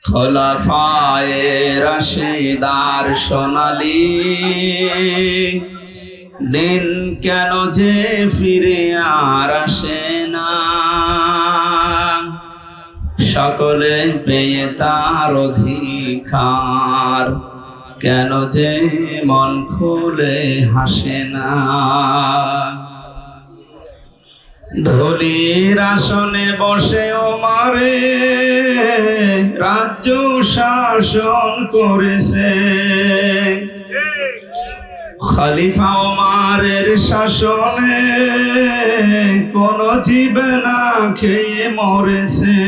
খোলাফায়ে রাশিদার সোনালী দিন কেন যে ফিরে আর আসে না, সকলে পেয়ে তার অধিকার, কেন যে মন খুলে হাসে না। ধুলির আসনে বসে ওমরে রাজ্য শাসন করেছে, খলিফা ওমরের শাসনে কোন জীব না খেয়ে মরেছে।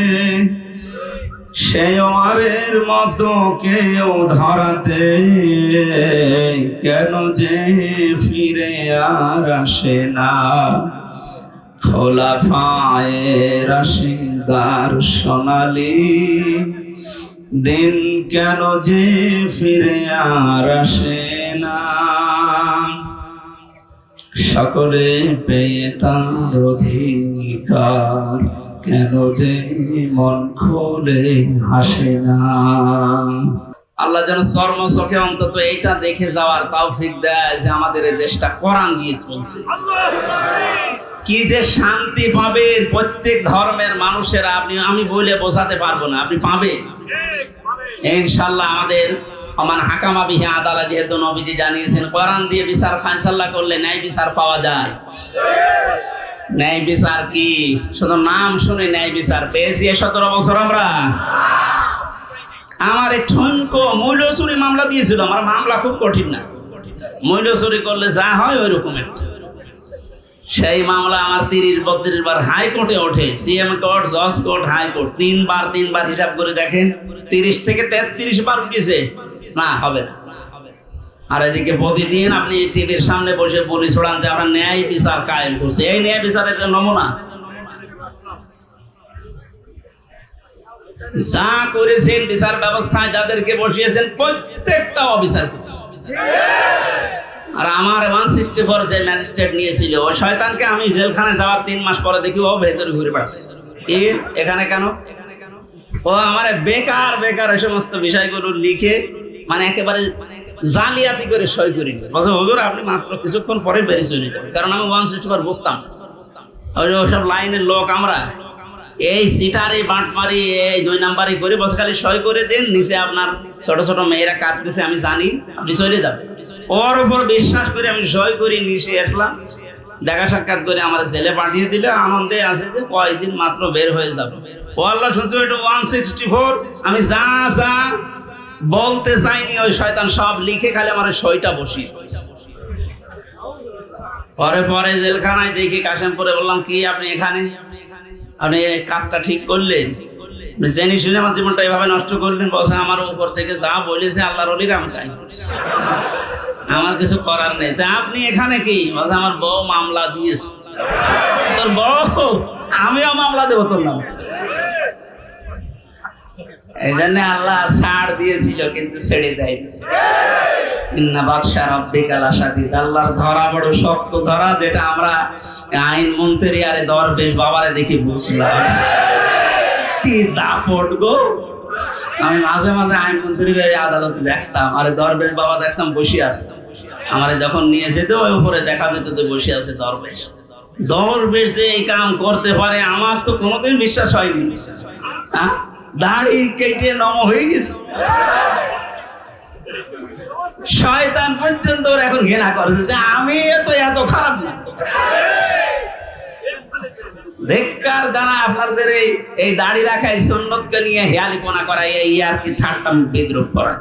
সে ওমরের মতো কেউ ধরাতে কেন যে ফিরে আর আসে না। খোলাফায়ে রাশিদার সোনালী দিন কেন যে ফিরে আর আসে না, সকলে পেয়ে তার অধিকার, কেন যে মন খুলে হাসে না। আল্লাহ যেন চর্ম চোখে অন্তত এইটা দেখে যাওয়ার তৌফিক দেয় যে আমাদের এই দেশটা কোরআন দিয়ে চলছে। কি যে শান্তি পাবে প্রত্যেক ধর্মের মানুষেরা, আমি বলে বোঝাতে পারবো না, আপনি পাবেন ইনশাআল্লাহ। আমাদের ওমান হাকামা বিহি আদালত, যেহেতু নবীজি জানিয়েছেন কোরআন দিয়ে বিচার ফায়সালা করলে ন্যায় বিচার পাওয়া যায়। ন্যায় বিচার কি শুধু নাম শুনে ন্যায় বিচার পেয়েছি 17 বছর আমরা। আমার এই ঠনকো মূল্য চুরি মামলা দিয়েছিল, আমার মামলা খুব কঠিন না, মূল্য চুরি করলে যা হয় ওই রকম একটা। সেই মামলা আমার 30-32 বার হাইকোর্টে ওঠে, সিএম কোর্ট, জজ কোর্ট, হাইকোর্ট, তিনবার হিসাব করে দেখেন 30 থেকে 33 বার উঠেছে, না হবে না। আর এদিকে প্রতিদিন আপনি টিভির সামনে বসে বলি ছড়ান যে আমরা ন্যায় বিচার কায়েম করছি। এই ন্যায় বিচারের একটা নমুনা যা করেছেন বিচার ব্যবস্থায়, যাদেরকে বসিয়েছেন প্রত্যেকটা অবিচার করেছে। আর আমার 164 যে ম্যাজিস্ট্রেট নিয়েছিল ওই শয়তানকে আমি জেলখানে যাওয়ার 3 মাস পরে দেখি ও ভেতরে ঘুরে বেড়াচ্ছে। এখানে কেন? ও আমার বেকার এই সমস্ত বিষয়গুলো লিখে মানে একেবারে জালিয়াতি করে সই করি। বলছে হুজুর আপনি মাত্র কিছুক্ষণ পরে বেরিয়ে চলে যাবেন, কারণ আমি 164 বুঝতাম ওইসব লাইনের লোক আমরা। এই সিটারি বাঁটমারি এই 2 নাম্বারই করে বসে খালি সই করে দেন, নিচে আপনার ছোট ছোট মেয়েরা কাজ দিছে আমি জানি, আপনি চলে যাবেন। ওর উপর বিশ্বাস করে আমি সই করি, নিচে আসলাম, দেখা সাক্ষাৎ করে আমার জেলে পাঠিয়ে দিলে। আনন্দে আছে যে কয়েকদিন মাত্র বের হয়ে যাবে। ও আল্লাহ শুনছো এটা 164 আমি যা বলতে চাইনি ওই শয়তান সব লিখে খালি আমার সইটা বসিয়ে দিয়েছে। পরে জেলখানায় দেখি কাশেমপুরে, বললাম কি আপনি এখানে, আপনি কাজটা ঠিক করলেন, জেনে শুনে আমার জীবনটা এভাবে নষ্ট করলেন? বলছে আমার উপর থেকে যা বলেছে আল্লাহর ওলিরা আমি তাই করছি, আমার কিছু করার নেই। তা আপনি এখানে কি? বলছে আমার বউ মামলা দিয়েছে। তোর বউ? আমিও মামলা দেবো তোর নাম। এই জন্য আল্লাহ ছাড় দিয়েছিল কিন্তু ছেড়ে দেয়নি। ইন্না বাদশা রাব্বিকা লাশাদীদ, আল্লাহর ধরা বড় শক্ত ধরা, যেটা আমরা আইন মন্ত্রী আরে দরবেশ বাবারে দেখি বুঝলাম কি দাপট গো। আমি মাঝে মাঝে আইন মন্ত্রী আদালতে দেখতাম, আরে দরবেশ বাবা দেখতাম বসে আছে, আমারে যখন নিয়ে যেত ওই উপরে দেখা যেত তো বসে আছে দরবেশ যে এই কাম করতে পারে আমার তো কোনোদিন বিশ্বাস হয়নি। হ্যাঁ, দাড়ি কেটে নম হয়ে গেছে। শয়তান পর্যন্ত ওর এখন ঘৃণা করছে যে আমি তো এত খারাপ না। ধিক্কার জানা আপনাদের এই দাড়ি রাখা, এই সুন্নতকে নিয়ে হেয়ালিপনা করা, এই আর কি ঠাট্টা বিদ্রুপ করা।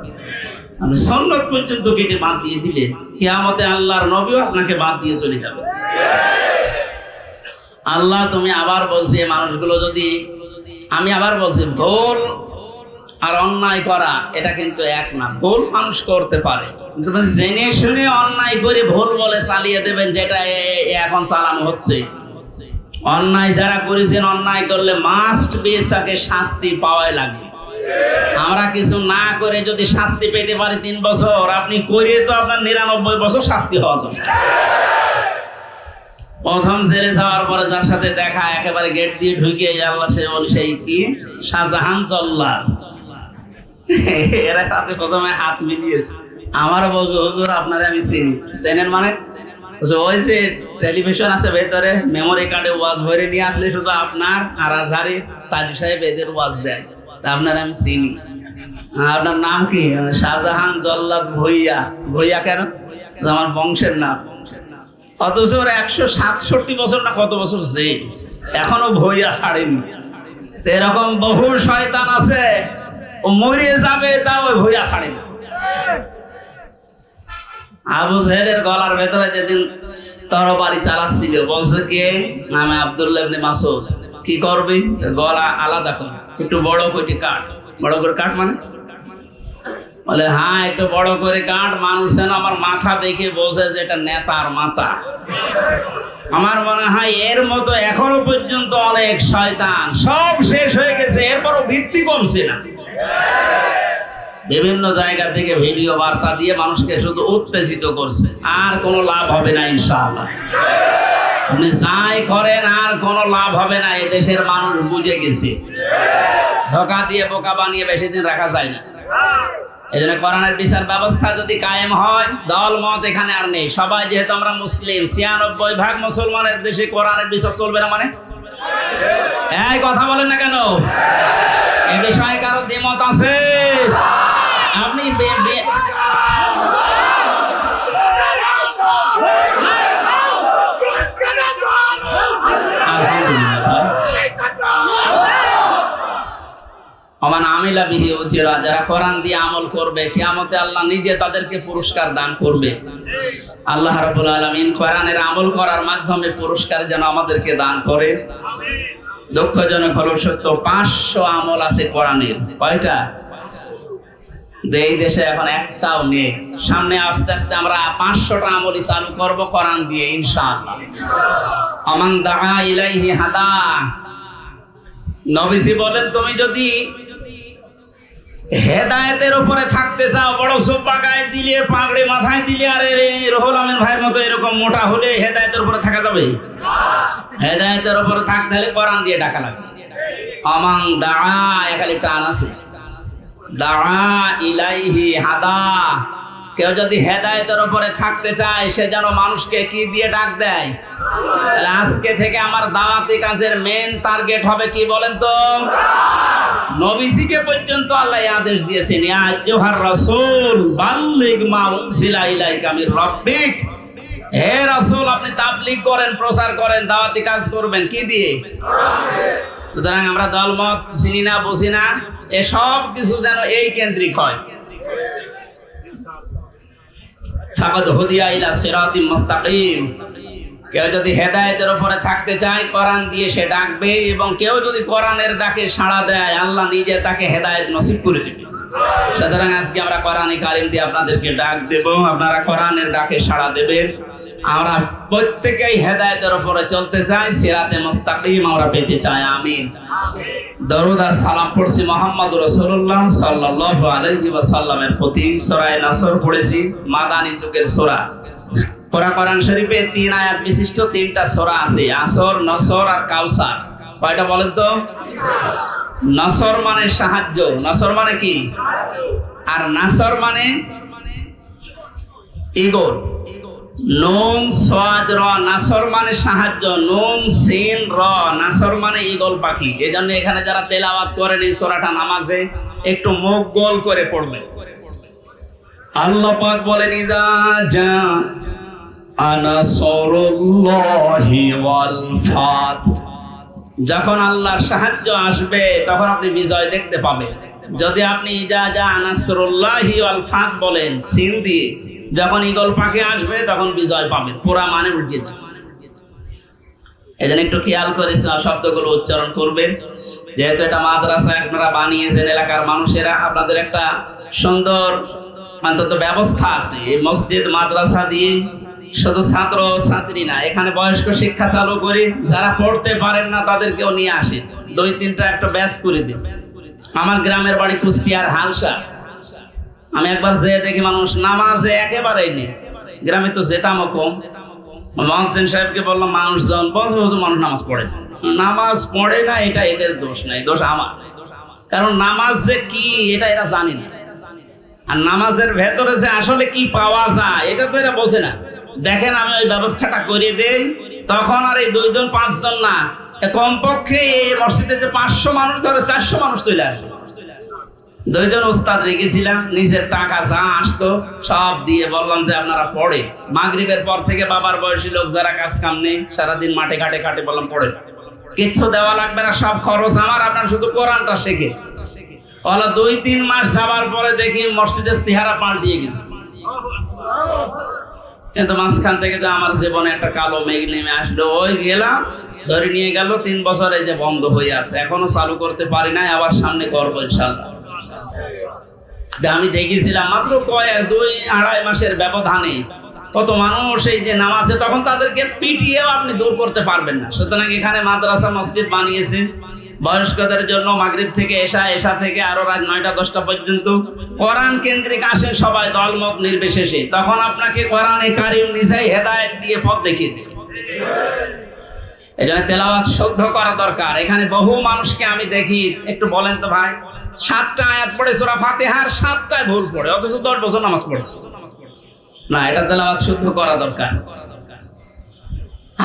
আপনি সুন্নত পর্যন্ত কেটে বাদ দিয়ে দিলেন, কিয়ামতে আল্লাহর নবীও আপনাকে বাদ দিয়ে চলে যাবে। আল্লাহ তুমি আবার বলছে মানুষগুলো যদি, আমি আবার বলছি ভুল আর অন্যায় করা এটা কিন্তু এক না। ভুল মানুষ করতে পারে, কিন্তু জেনে শুনে অন্যায় করে ভুল বলে চালিয়ে দেবেন, যেটা এখন চালানো হচ্ছে। অন্যায় যারা করেছেন, অন্যায় করলে মাস্ট বি তাকে শাস্তি পাওয়াই লাগে। আমরা কিছু না করে যদি শাস্তি পেতে পারি 3 বছর, আপনি করে তো আপনার 99 বছর শাস্তি হওয়া দরকার। প্রথম জেলে যাওয়ার পরে যার সাথে দেখা, একেবারে গেট দিয়ে ঢুকে আল্লাহ সে বলি সেই কি শাহজাহান জল্লাদ, এরা সাথে প্রথমে হাত মিলিয়েছে। আমার বলছে হুজুর আপনারে আমি চিনি। চেনেন মানে? ওই যে টেলিভিশন আছে ভেতরে, মেমোরি কার্ডে ওয়াজ ভরে নিয়ে আসলে শুধু আপনার আর আজহারি সাইদি সাহেব এদের ওয়াজ দেয়, আপনার আমি চিনি। আপনার নাম কি? শাহজাহান জল্লাদ ভুইয়া। ভুইয়া কেন? আমার বংশের নাম। অথচ ওর 167 বছর না কত বছর যে এখনো ভুইয়া ছাড়েনি। এরকম বহু শয়তান আছে, ও মরে যাবে তাও ওই ভুইয়া ছাড়েনি। আবু জেহেলের গলার ভেতরে যেদিন তরবারি চালাচ্ছিল, বলছে কি আমি আব্দুল্লাহ ইবনে মাসউদ। কি করবি? গলা আলাদা কর, একটু বড় করে কাট। বড় করে কাট মানে? বলে হ্যাঁ একটু বড় করে কাট। মানুষ যেন আমার মাথা দেখে বোঝে যে এটা নেতার মাথা। আমার মনে হয় এর মতো এখনো পর্যন্ত অনেক শয়তান, সব শেষ হয়ে গেছে, এরপরও ভিত্তি কমছে না। বিভিন্ন জায়গা থেকে ভিডিও বার্তা দিয়ে মানুষকে শুধু উত্তেজিত করছে, আর কোনো লাভ হবে না ইনশাআল্লাহ। আপনি যাই করেন আর কোনো লাভ হবে না। এদেশের মানুষ বুঝে গেছে, ধোঁকা দিয়ে বোকা বানিয়ে বেশি দিন রাখা যায় না। এই জন্য কোরআনের বিচার ব্যবস্থা যদি কায়েম হয়, দল মত এখানে আর নেই। সবাই যেহেতু আমরা মুসলিম, 96% মুসলমানের দেশে কোরআনের বিচার চলবে না মানে? এই কথা বলেন না কেন? এ বিষয়ে কারো দ্বিমত আছে? আপনি যারা কোরআন দিয়ে আমল করবে, কিয়ামতে আল্লাহ নিজে তাদেরকে পুরস্কার দান করবে। আল্লাহ রাব্বুল আলামিন কোরআনের আমল করার মাধ্যমে পুরস্কার যেন আমাদেরকে দান করে। দুঃখজনক হলো সত্য, 500 আমল আছে কোরআনের। কয়টা? এই দেশে এখন একটাও নেই। সামনে আস্তে আস্তে আমরা 500টা আমলই চালু করব কোরআন দিয়ে ইনশাআল্লাহ। আমান দাআ ইলাইহি হাদা। নবীজি বলেন তুমি যদি হেদায়েতের উপরে থাকতে চাও, বড় সোপা গায়ে দিলে, পাগড়ি মাথায় দিলে, আর রুহুল আমিন ভাইয়ের মতো এরকম মোটা হলে হেদায়েতের উপরে থাকা যাবে? হেদায়েতের উপরে থাকতে হলে কোরআন দিয়ে ডাকা লাগবে। আমান দাআ, এখানে প্রাণ আছে, দাআ ইলাইহি হাদা। কেউ যদি হেদায়েতের উপরে থাকতে চায়, সে যেন মানুষকে কি দিয়ে ডাক দেয়? তাহলে আজকে থেকে আমার দাওয়াতি কাজের মেইন টার্গেট হবে কি বলেন তো? নবীজিকে পর্যন্ত আল্লাহ আদেশ দিয়েছেন, ইয়া আইয়ুহার রাসূল বাল্লিগ মা উনজিলা ইলাইকা মির রাব্বিক। হে রাসূল, আপনি তাবলীগ করেন, প্রচার করেন, দাওয়াতি কাজ করবেন কি দিয়ে? সুতরাং আমরা দলমত চিনি না, বুঝি না, এসব কিছু যেন এই কেন্দ্রিক হয়। ফাকাদ হুদিয়া ইলা সিরাতিম মুস্তাকিম। কেউ যদি হেদায়েতের উপরে থাকতে চায়, কোরআন দিয়ে সে ডাকবে, এবং কেউ যদি কোরআনের ডাকে সাড়া দেয়, আল্লাহ নিজে তাকে হেদায়েত নসিব করে দেবে। সুতরাং আজকে আমরা কোরআনে কারিম দিয়ে আপনাদেরকে ডাক দেব, আপনারা কোরআনের ডাকে সাড়া দেবেন। আমরা প্রত্যেকেই হেদায়েতের উপরে চলতে চাই, সিরাতে মুস্তাকিম আমরা পেতে চাই। আমিন। দরুদ আর সালাম পড়ছি মুহাম্মদ রাসূলুল্লাহ সাল্লাল্লাহু আলাইহি ওয়াসাল্লামের প্রতি। সূরা নাসর পড়েছি, মাদানী যুগের সূরা। কোরআন শরীফে 3 আয়াত বিশিষ্ট 3টা সূরা আছে, আসর, নসর আর কাউসার। কয়টা বলেন তো? নসর মানে সাহায্য, নসর মানে কি? আর নাসর মানে ঈগল। নুন সাদ র, নাসর মানে সাহায্য, নুন সিন র, নাসর মানে ঈগল পাখি। এজন্য এখানে যারা তেলাওয়াত করেন এই সূরাটা নামাজে একটু মুখ গোল করে পড়বেন। আল্লাহ পাক বলেন, ইযা জা নাসরুল্লাহি ওয়াল ফাত। যখন আল্লাহর সাহায্য আসবে তখন আপনি বিজয় দেখতে পাবেন। যদি আপনি ইযা জা নাসরুল্লাহি ওয়াল ফাত বলেন সিন দিয়ে, যখন ঈগল পাখি আসবে তখন বিজয় পাবেন। পুরা মানে উল্টিয়ে যাচ্ছে। এজন্য একটু খেয়াল করে শব্দগুলো উচ্চারণ করবেন। যেহেতু এটা মাদ্রাসা আপনারা বানিয়েছেন, এলাকার মানুষেরা, আপনাদের একটা সুন্দর অন্তত ব্যবস্থা আছে। এই মসজিদ মাদ্রাসা দিয়ে শুধু ছাত্র ছাত্রী না, এখানে বয়স্ক শিক্ষা চালু করে যারা পড়তে পারেন না তাদেরকেও নিয়ে আসেন, 2-3টা একটা ব্যাচ করে দিন। আমার গ্রামের বাড়ি কুষ্টিয়ার হালসা। আমি একবার যেয়ে দেখি মানুষ নামাজে একেবারেই নেই। গ্রামে তো যেতামও কম। মহসিন সাহেবকে বললাম, মানুষজন বলতো মানুষ নামাজ পড়ে না, এটা এদের দোষ নাই, দোষ আমার। কারণ নামাজ যে কি এটা এরা জানে না, আর নামাজের ভেতরে যে আসলে কি পাওয়া যায় এটা তো এরা বোঝে না। দেখেন আমি ওই ব্যবস্থাটা করে দেই, তখন আর এই 2 জন 5 জন না, কমপক্ষে এই মসজিদে যে 500 মানুষ ধরে 400 মানুষ চলে আসে। 2 জন ওস্তাদ রেখেছিলাম, নিজের টাকা যা আসতো সব দিয়ে বললাম যে আপনারা পড়ে। মাগরিবের পর থেকে বাবার বয়সী লোক যারা কাজ কাম নেই, সারাদিন মাঠে ঘাটে কাটে, বললাম পড়ে, কিচ্ছু দেওয়া লাগবে না, সব খরচ আমার, আপনার শুধু কোরআনটা শেখে। ওলা 2-3 মাস যাবার পরে দেখি মসজিদের চেহারা পাল্টিয়ে গেছে। কিন্তু মাঝখান থেকে যে আমার জীবনে একটা কালো মেঘ নেমে আসলো, ওই গেলাম ধরে নিয়ে গেল। 3 বছর এই যে বন্ধ হয়ে আছে, এখনো চালু করতে পারি নাই, আবার সামনে করবো ইনশাআল্লাহ। আমি দেখেছিলাম মাত্র 2-2.5 মাসের ব্যবধানে কত মানুষ এই যে নামাজে, তখন তাদেরকে পিটিয়েও আপনি দূর করতে পারবেন না। সুতরাং এখানে মাদ্রাসা মসজিদ বানিয়েছেন বয়স্কদের জন্য, মাগরিব থেকে এশা থেকে আরো রাত 9টা-10টা পর্যন্ত কোরআন কেন্দ্রিক আসেন সবাই, দলমত নির্বিশেষে। তখন আপনাকে কোরআনে কারিম নিজেই হেদায়েত দিয়ে পথ দেখিয়ে দেবে। এই জন্য তেলাওয়াত শুদ্ধ করা দরকার। এখানে বহু মানুষকে আমি দেখি, একটু বলেন তো ভাই, 7টা আয়াত পড়ে সূরা ফাতিহার 7টায় ভুল পড়ে, অথচ 10 বছর নামাজ পড়ছে না। এটা তেলাওয়াত শুদ্ধ করা দরকার।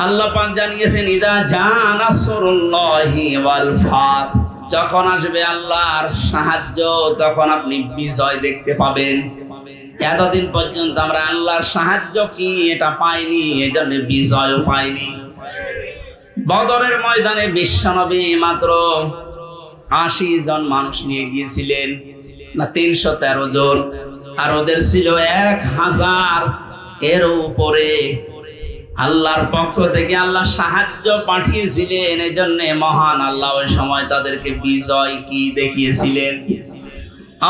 আল্লাহ পাক জানিয়েছেন, ইদা জাআ নাসরুল্লাহি ওয়াল ফাত, যখন আসবে আল্লাহর সাহায্য তখন আপনি বিজয় দেখতে পাবেন। এতদিন পর্যন্ত আমরা আল্লাহর সাহায্য কি এটা পাইনি, এজন্য বিজয়ও পাইনি। বদরের ময়দানে বিশ্বনবী মাত্র 80 জন মানুষ নিয়ে গিয়েছিলেন, না 313 জন, আর ওদের ছিল 1000 এর উপরে। আল্লাহর পক্ষ থেকে আল্লাহ সাহায্য পাঠিয়েছিলেন, এই জন্য মহান আল্লাহ ওই সময় তাদেরকে বিজয় কি দেখিয়েছিলেন।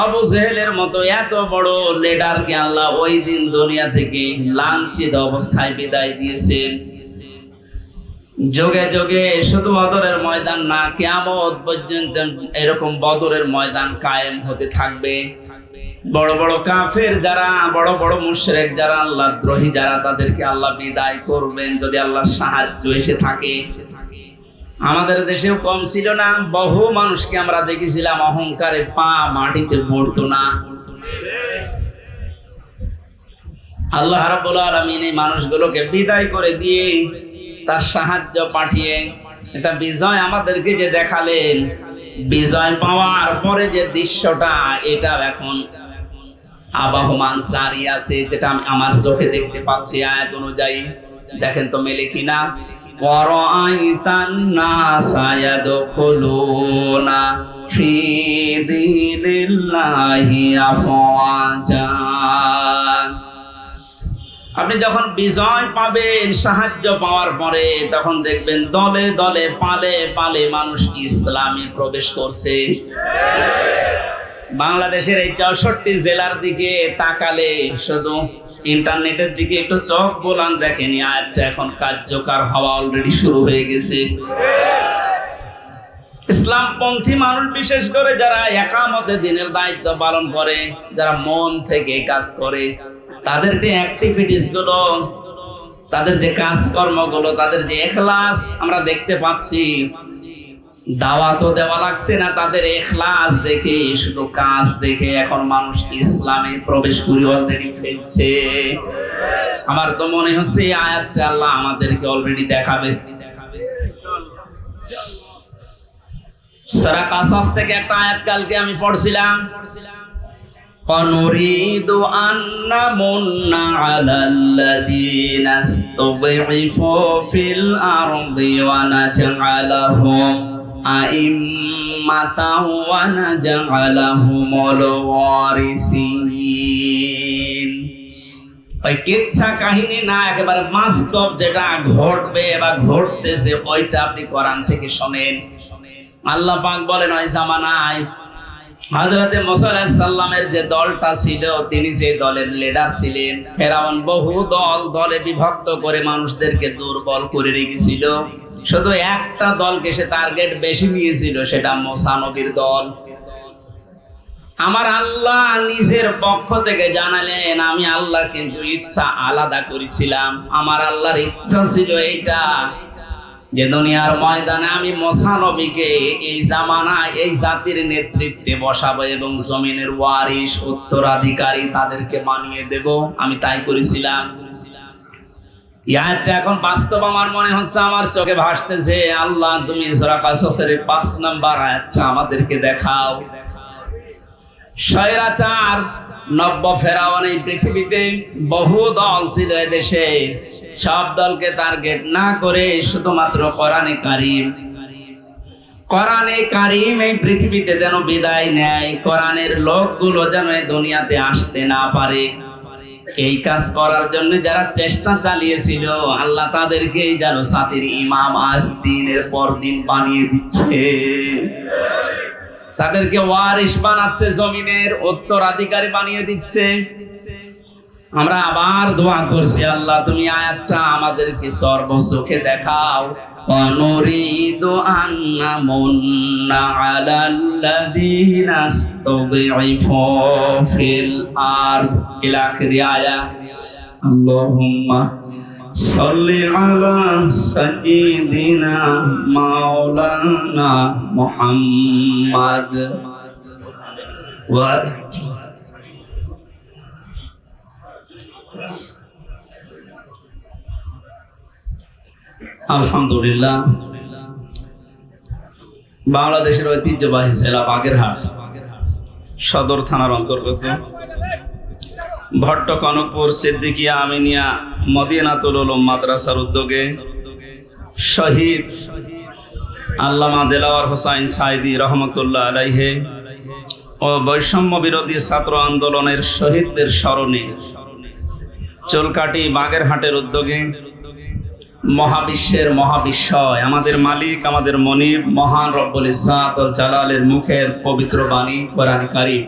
আবু জেহেলের মতো এত বড় লিডারকে আল্লাহ ওই দিন দুনিয়া থেকে লাঞ্ছিত অবস্থায় বিদায় দিয়েছেন। যোগে যোগে শুধু বদরের ময়দান না, কিয়ামত পর্যন্ত এরকম বদরের ময়দান কায়েম হতে থাকবে। বড় বড় কাফের যারা, বড় বড় মুশরিক যারা, আল্লাহ দ্রোহী যারা, তাদেরকে আল্লাহ বিদায় করবেন যদি আল্লাহর সাহায্য এসে থাকে। আমাদের দেশেও কম ছিল না, বহু মানুষকে আমরা দেখেছিলাম অহংকারে পা মাটিতে পড়তো না। আল্লাহ রাব্বুল আলামিন এই মানুষগুলোকে বিদায় করে দিয়ে তার সাহায্য পাঠিয়ে এটা বিজয় আমাদেরকে যে দেখালেন, বিজয় পাওয়ার পরে যে দৃশ্যটা, এটা এখন আবাহমান জারি আছে, যেটা আমি আমার চোখে দেখতে পাচ্ছি আয়াত অনুযায়ী। দেখেন তো মেলে কিনা। ওয়ারাআইতান নাসা ইয়াদখুলুনা ফি দীনিল্লাহি আফওয়াজা। আপনি যখন বিজয় পাবেন সাহায্য পাওয়ার পরে, তখন দেখবেন দলে দলে পালে পালে মানুষ ইসলামে প্রবেশ করছে। বাংলাদেশের এই 64 জেলার দিকে তাকালে, শুধু ইন্টারনেটের দিকে একটু চোখ বোলান, দেখেনি আয়াতটা এখন কার্যকর হওয়া অলরেডি শুরু হয়ে গেছে। ইসলামপন্থী মানুষ, বিশেষ করে যারা একামতে দ্বীনের দায়িত্ব পালন করে, যারা মন থেকে কাজ করে, তাদের যে অ্যাক্টিভিটিস গুলো, তাদের যে কাজকর্মগুলো, তাদের যে ইখলাস আমরা দেখতে পাচ্ছি। দাওয়াতও দেওয়া লাগছে না, তাদের ইখলাস দেখে, শুধু কাজ দেখে এখন মানুষ ইসলামে প্রবেশ করে অলরেডি ফেলছে। আমার তো মনে হচ্ছে এই আয়াতটা আল্লাহ আমাদেরকে অলরেডি দেখাবে। সূরা কাসাস থেকে একটা আয়াত কালকে আমি পড়ছিলাম, অনুরিদু আন্না মুন্না আলাল্লাযীনা ইসতুযইফু ফিল আরদি ওয়া নাজআলাহুম আইম্মাতাও ওয়া নাজআলাহুমুল ওয়ারিসিন। ওই কিচ্ছা কাহিনী না, একেবারে বাস্তব যেটা ঘটবে বা ঘটতেছে ওইটা আপনি কোরআন থেকে শোনেন। আল্লাহ পাক বলেন, ওই জামানায় হযরতে মুসা আলাইহিস সালামের যে দলটা ছিল, তিনি যে দলের লিডার ছিলেন, ফেরাউন বহু দলে বিভক্ত করে মানুষদেরকে দুর্বল করে রেখেছিল। শুধু একটা দলকে সে টার্গেট বেশি নিয়েছিল, সেটা মুসা নবীর দল। আমার আল্লাহ নিজের পক্ষ থেকে জানালেন, আমি আল্লাহ কিন্তু ইচ্ছা আলাদা করেছিলাম। আমার আল্লাহর ইচ্ছা ছিল এইটা যে দুনিয়ার ময়দানে আমি মুসা নবীকে এই জামানায় এই জাতির নেতৃত্বে বসাবো এবং জমিনের ওয়ারিস উত্তরাধিকারী তাদেরকে বানিয়ে দেব, আমি তাই করেছিলাম। ইয়াটা এখন বাস্তব আমার মনে হচ্ছে, আমার চোখে ভাসতেছে। আল্লাহ তুমি সূরা কাসসের 5 নম্বর আয়াতটা আমাদেরকে দেখাও। স্বৈরাচার নব্য ফেরাউন এই পৃথিবীতে বহু দল ছিল এদেশে, সব দলকে টার্গেট না করে শুধুমাত্র কোরআনে কারীম এই পৃথিবীতে যেন বিদায় নেয়, কোরআনের লোকগুলো যেন এই দুনিয়াতে আসতে না পারে, এই কাজ করার জন্য যারা চেষ্টা চালিয়েছিল আল্লাহ তাদেরকেই যেন জাতির ইমাম আজ দিনের পর দিন বানিয়ে দিচ্ছে, তাদেরকে ওয়ারিস বানাচ্ছে, জমিনের উত্তরাধিকারী বানিয়ে দিচ্ছে। আমরা আবার দোয়া করছি, আল্লাহ তুমি আয়াতটা আমাদেরকে সর্বচোখে দেখাও। অনুরিদু আন্না মুন্না আলাল্লাযীনা ইসতুযইফু ফিল আরদ ইলা আখিরি আয়াত। আল্লাহুম্মা সাল্লি আলা সাইয়্যিদিনা মাওলানা মুহাম্মাদ ওয়া আলহামদুলিল্লাহ। বাংলাদেশের ঐতিহ্যবাহী জেলা বাগেরহাট সদর থানার অন্তর্গত ভট্ট কনকপুর সিদ্দিকিয়া আমিনিয়া মদিনাতুল উলুম মাদ্রাসার উদ্যোগে শহীদ আল্লামা দেলাওয়ার হোসাইন সাইদি রহমতুল্লাহ আলাইহি ও বৈষম্য বিরোধী ছাত্র আন্দোলনের শহীদদের স্মরণে চুলকাটি বাগেরহাটের উদ্যোগে মহাবিশ্বের মহাবিশ্বয় আমাদের মালিক আমাদের মনিব মহান রব্বুল ইজ্জাত ওয়াল জালালের মুখের পবিত্র বাণী কোরআনে কারীম,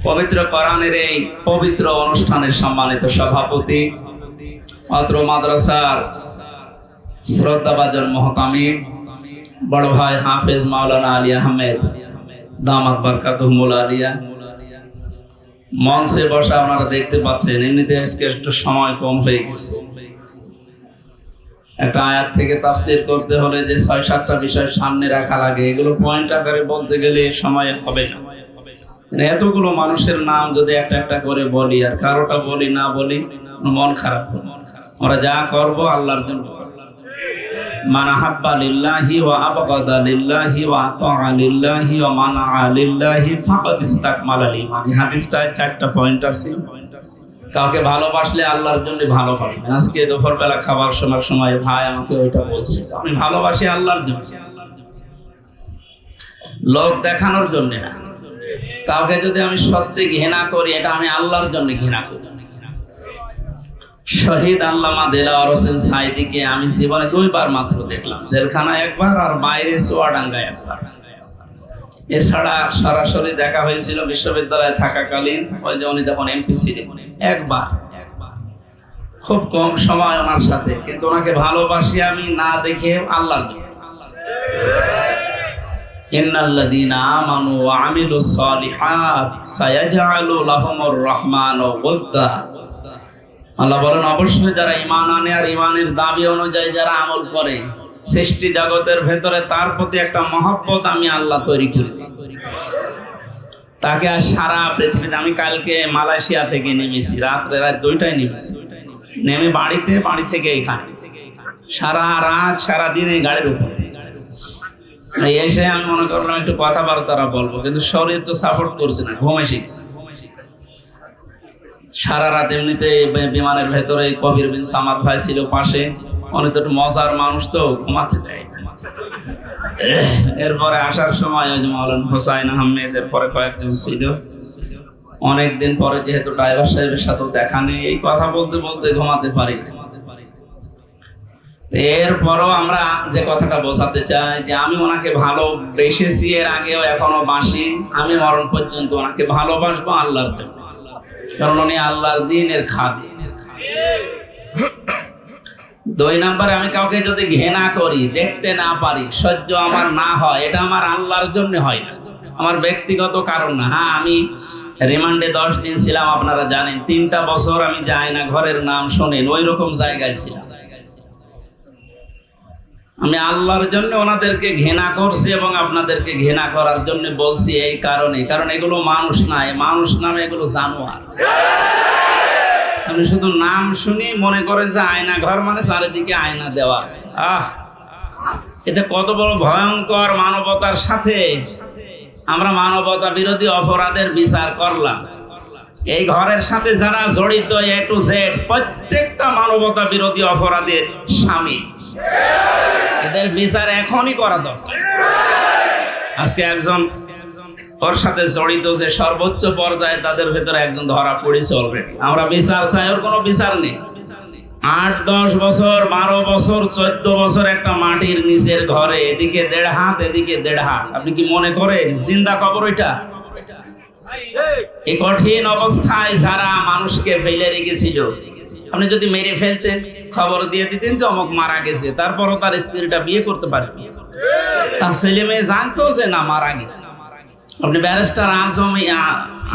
পবিত্র কোরআনের এই পবিত্র অনুষ্ঠানের সম্মানিত সভাপতি অত্র মাদ্রাসার শ্রদ্ধাভাজন মুহতামিম বড় ভাই হাফেজ মাওলানা আলী আহমেদ দামাত বারকাতুহুল আলিয়া, মঞ্চে বসা আপনারা দেখতে পাচ্ছেন, এমনিতে আজকে একটু সময় কম হয়ে গেছে। একটা আয়াত থেকে তাফসীর করতে হলে যে 6-7টা বিষয় সামনে রাখা লাগে, এগুলো পয়েন্ট আকারে বলতে গেলে সময় হবে না। এতগুলো মানুষের নাম যদি একটা একটা করে বলি আর কারোটা বলি না বলি মন খারাপ হবে। আমরা যা করব আল্লাহর জন্য। মান আহাব্বা লিল্লাহি ওয়া আবগাদা লিল্লাহি ওয়া আতাআ লিল্লাহি ওয়া মানাআ লিল্লাহি ফাকাদ ইসতাকমালাল ঈমান। এই হাদিসটায় 4টা পয়েন্ট আছে। কাউকে ভালোবাসলে আল্লাহর জন্য ভালোবাসবেন। আজকে দুপুরবেলা খাবার সময় ভাই আমাকে ওইটা বলছে, আমি ভালোবাসি আল্লাহর জন্য, লোক দেখানোর জন্য না। কাউকে যদি আমি সত্যি ঘৃণা করি, এটা আমি আল্লাহর জন্য ঘৃণা করি। শহীদ আল্লামা দেলাওয়ার হোসেন সাইদিকে আমি জীবনে 2বার মাত্র দেখলাম, জেলখানায় একবার আর বাইরে চুয়াডাঙ্গায় একবার। এছাড়া সরাসরি দেখা হয়েছিল বিশ্ববিদ্যালয়ে থাকাকালীন, ওই যে উনি যখন এমপি ছিলেন, একবার। খুব কম সময় ওনার সাথে, কিন্তু ওনাকে ভালোবাসি আমি না দেখে আল্লাহর জন্য। ইন্নাল্লাযীনা আমানু ওয়া আমিলুস সালিহাত সায়াজআলু লাহুমুর রাহমানু ওয়াদ্দা। আল্লাহ বলেন, অবশ্যই যারা ঈমান আনে আর ঈমানের দাবি অনুযায়ী যারা আমল করে, সৃষ্টি জগতের ভেতরে তার প্রতি একটা মহব্বত আমি আল্লাহ তৈরি করি। তাকে আর সারা পৃথিবীতে, আমি কালকে মালয়েশিয়া থেকে নেমেছি, রাত 2টায় নেমেছি, নেমে বাড়ি থেকে এখানে সারা রাত সারা দিন এই গাড়ির উপর এসে আমি মনে করলাম একটু কথাবার্তা বলবো, কিন্তু শরীর তো সাপোর্ট করছে না, ঘুম এসে গেছে। সারা রাত এমনিতে বিমানের ভেতরে কবির বিন সামাদ ভাই ছিল পাশে, উনি তো একটু মজার মানুষ, তো ঘুমাতে দেয়। এরপরে আসার সময় ওই যে মাওলানা হোসাইন আহমেদ, এরপরে কয়েকজন ছিল। অনেকদিন পরে যেহেতু ড্রাইভার সাহেবের সাথে দেখা নেই, এই কথা বলতে বলতে ঘুমাতে পারি। এরপরও আমরা যে কথাটা বোঝাতে চাই যে আমি ওনাকে ভালোবেসেছি, এর আগেও এখনো বাসি, আমি মরণ পর্যন্ত ওনাকে ভালোবাসবো আল্লাহর জন্য, কারণ উনি আল্লাহর দ্বীনের খাদিম। 2 নম্বরে, আমি কাউকে যদি ঘৃণা করি, দেখতে না পারি, সহ্য আমার না হয়, এটা আমার আল্লাহর জন্য হয় না, আমার ব্যক্তিগত কারণ না। হ্যাঁ, আমি রিমান্ডে 10 দিন ছিলাম, আপনারা জানেন। 3টা বছর আমি যাই না, ঘরের নাম শোনেন, ওই রকম জায়গায় ছিলাম। আমি আল্লাহর জন্য ওনাদেরকে ঘৃণা করছি এবং আপনাদেরকে ঘৃণা করার জন্য বলছি এই কারণে, কারণ এগুলো মানুষ নাই, মানুষ নামে এগুলো জানোয়ার। আপনি শুধু নাম শুনি মনে করেন যে আয়না ঘর মানে চারিদিকে আয়না দেওয়া আছে। এতে কত বড় ভয়ঙ্কর মানবতার সাথে আমরা মানবতা বিরোধী অপরাধের বিচার করলাম। এই ঘরের সাথে যারা জড়িত এ টু জেড প্রত্যেকটা মানবতা বিরোধী অপরাধের শামিল। এদের বিচার এখনই করা দরকার। আজকে একজন ওর সাথে জড়িত যে সর্বোচ্চ পর্যায়ে তাদের ভেতরে একজন ধরা পড়েছে অলরেডি। আমরা বিচার চাই, ওর কোনো বিচার নেই। 8-10 বছর 12 বছর 14 বছর একটা মাটির নিচের ঘরে, এদিকে 1.5 হাত এদিকে 1.5 হাত। আপনি কি মনে করেন জিন্দা কবর ওইটা? এই কঠিন অবস্থায় যারা মানুষকে ফেলে রেখেছিল, আপনি যদি মেরে ফেলতেন খবর দিয়ে দিতেন যে অমুক মারা গেছে, তারপরও তার স্ত্রীটা বিয়ে করতে পারে, তার ছেলে মেয়ে জানতো যে না মারা গেছে। আপনি ব্যারিস্টার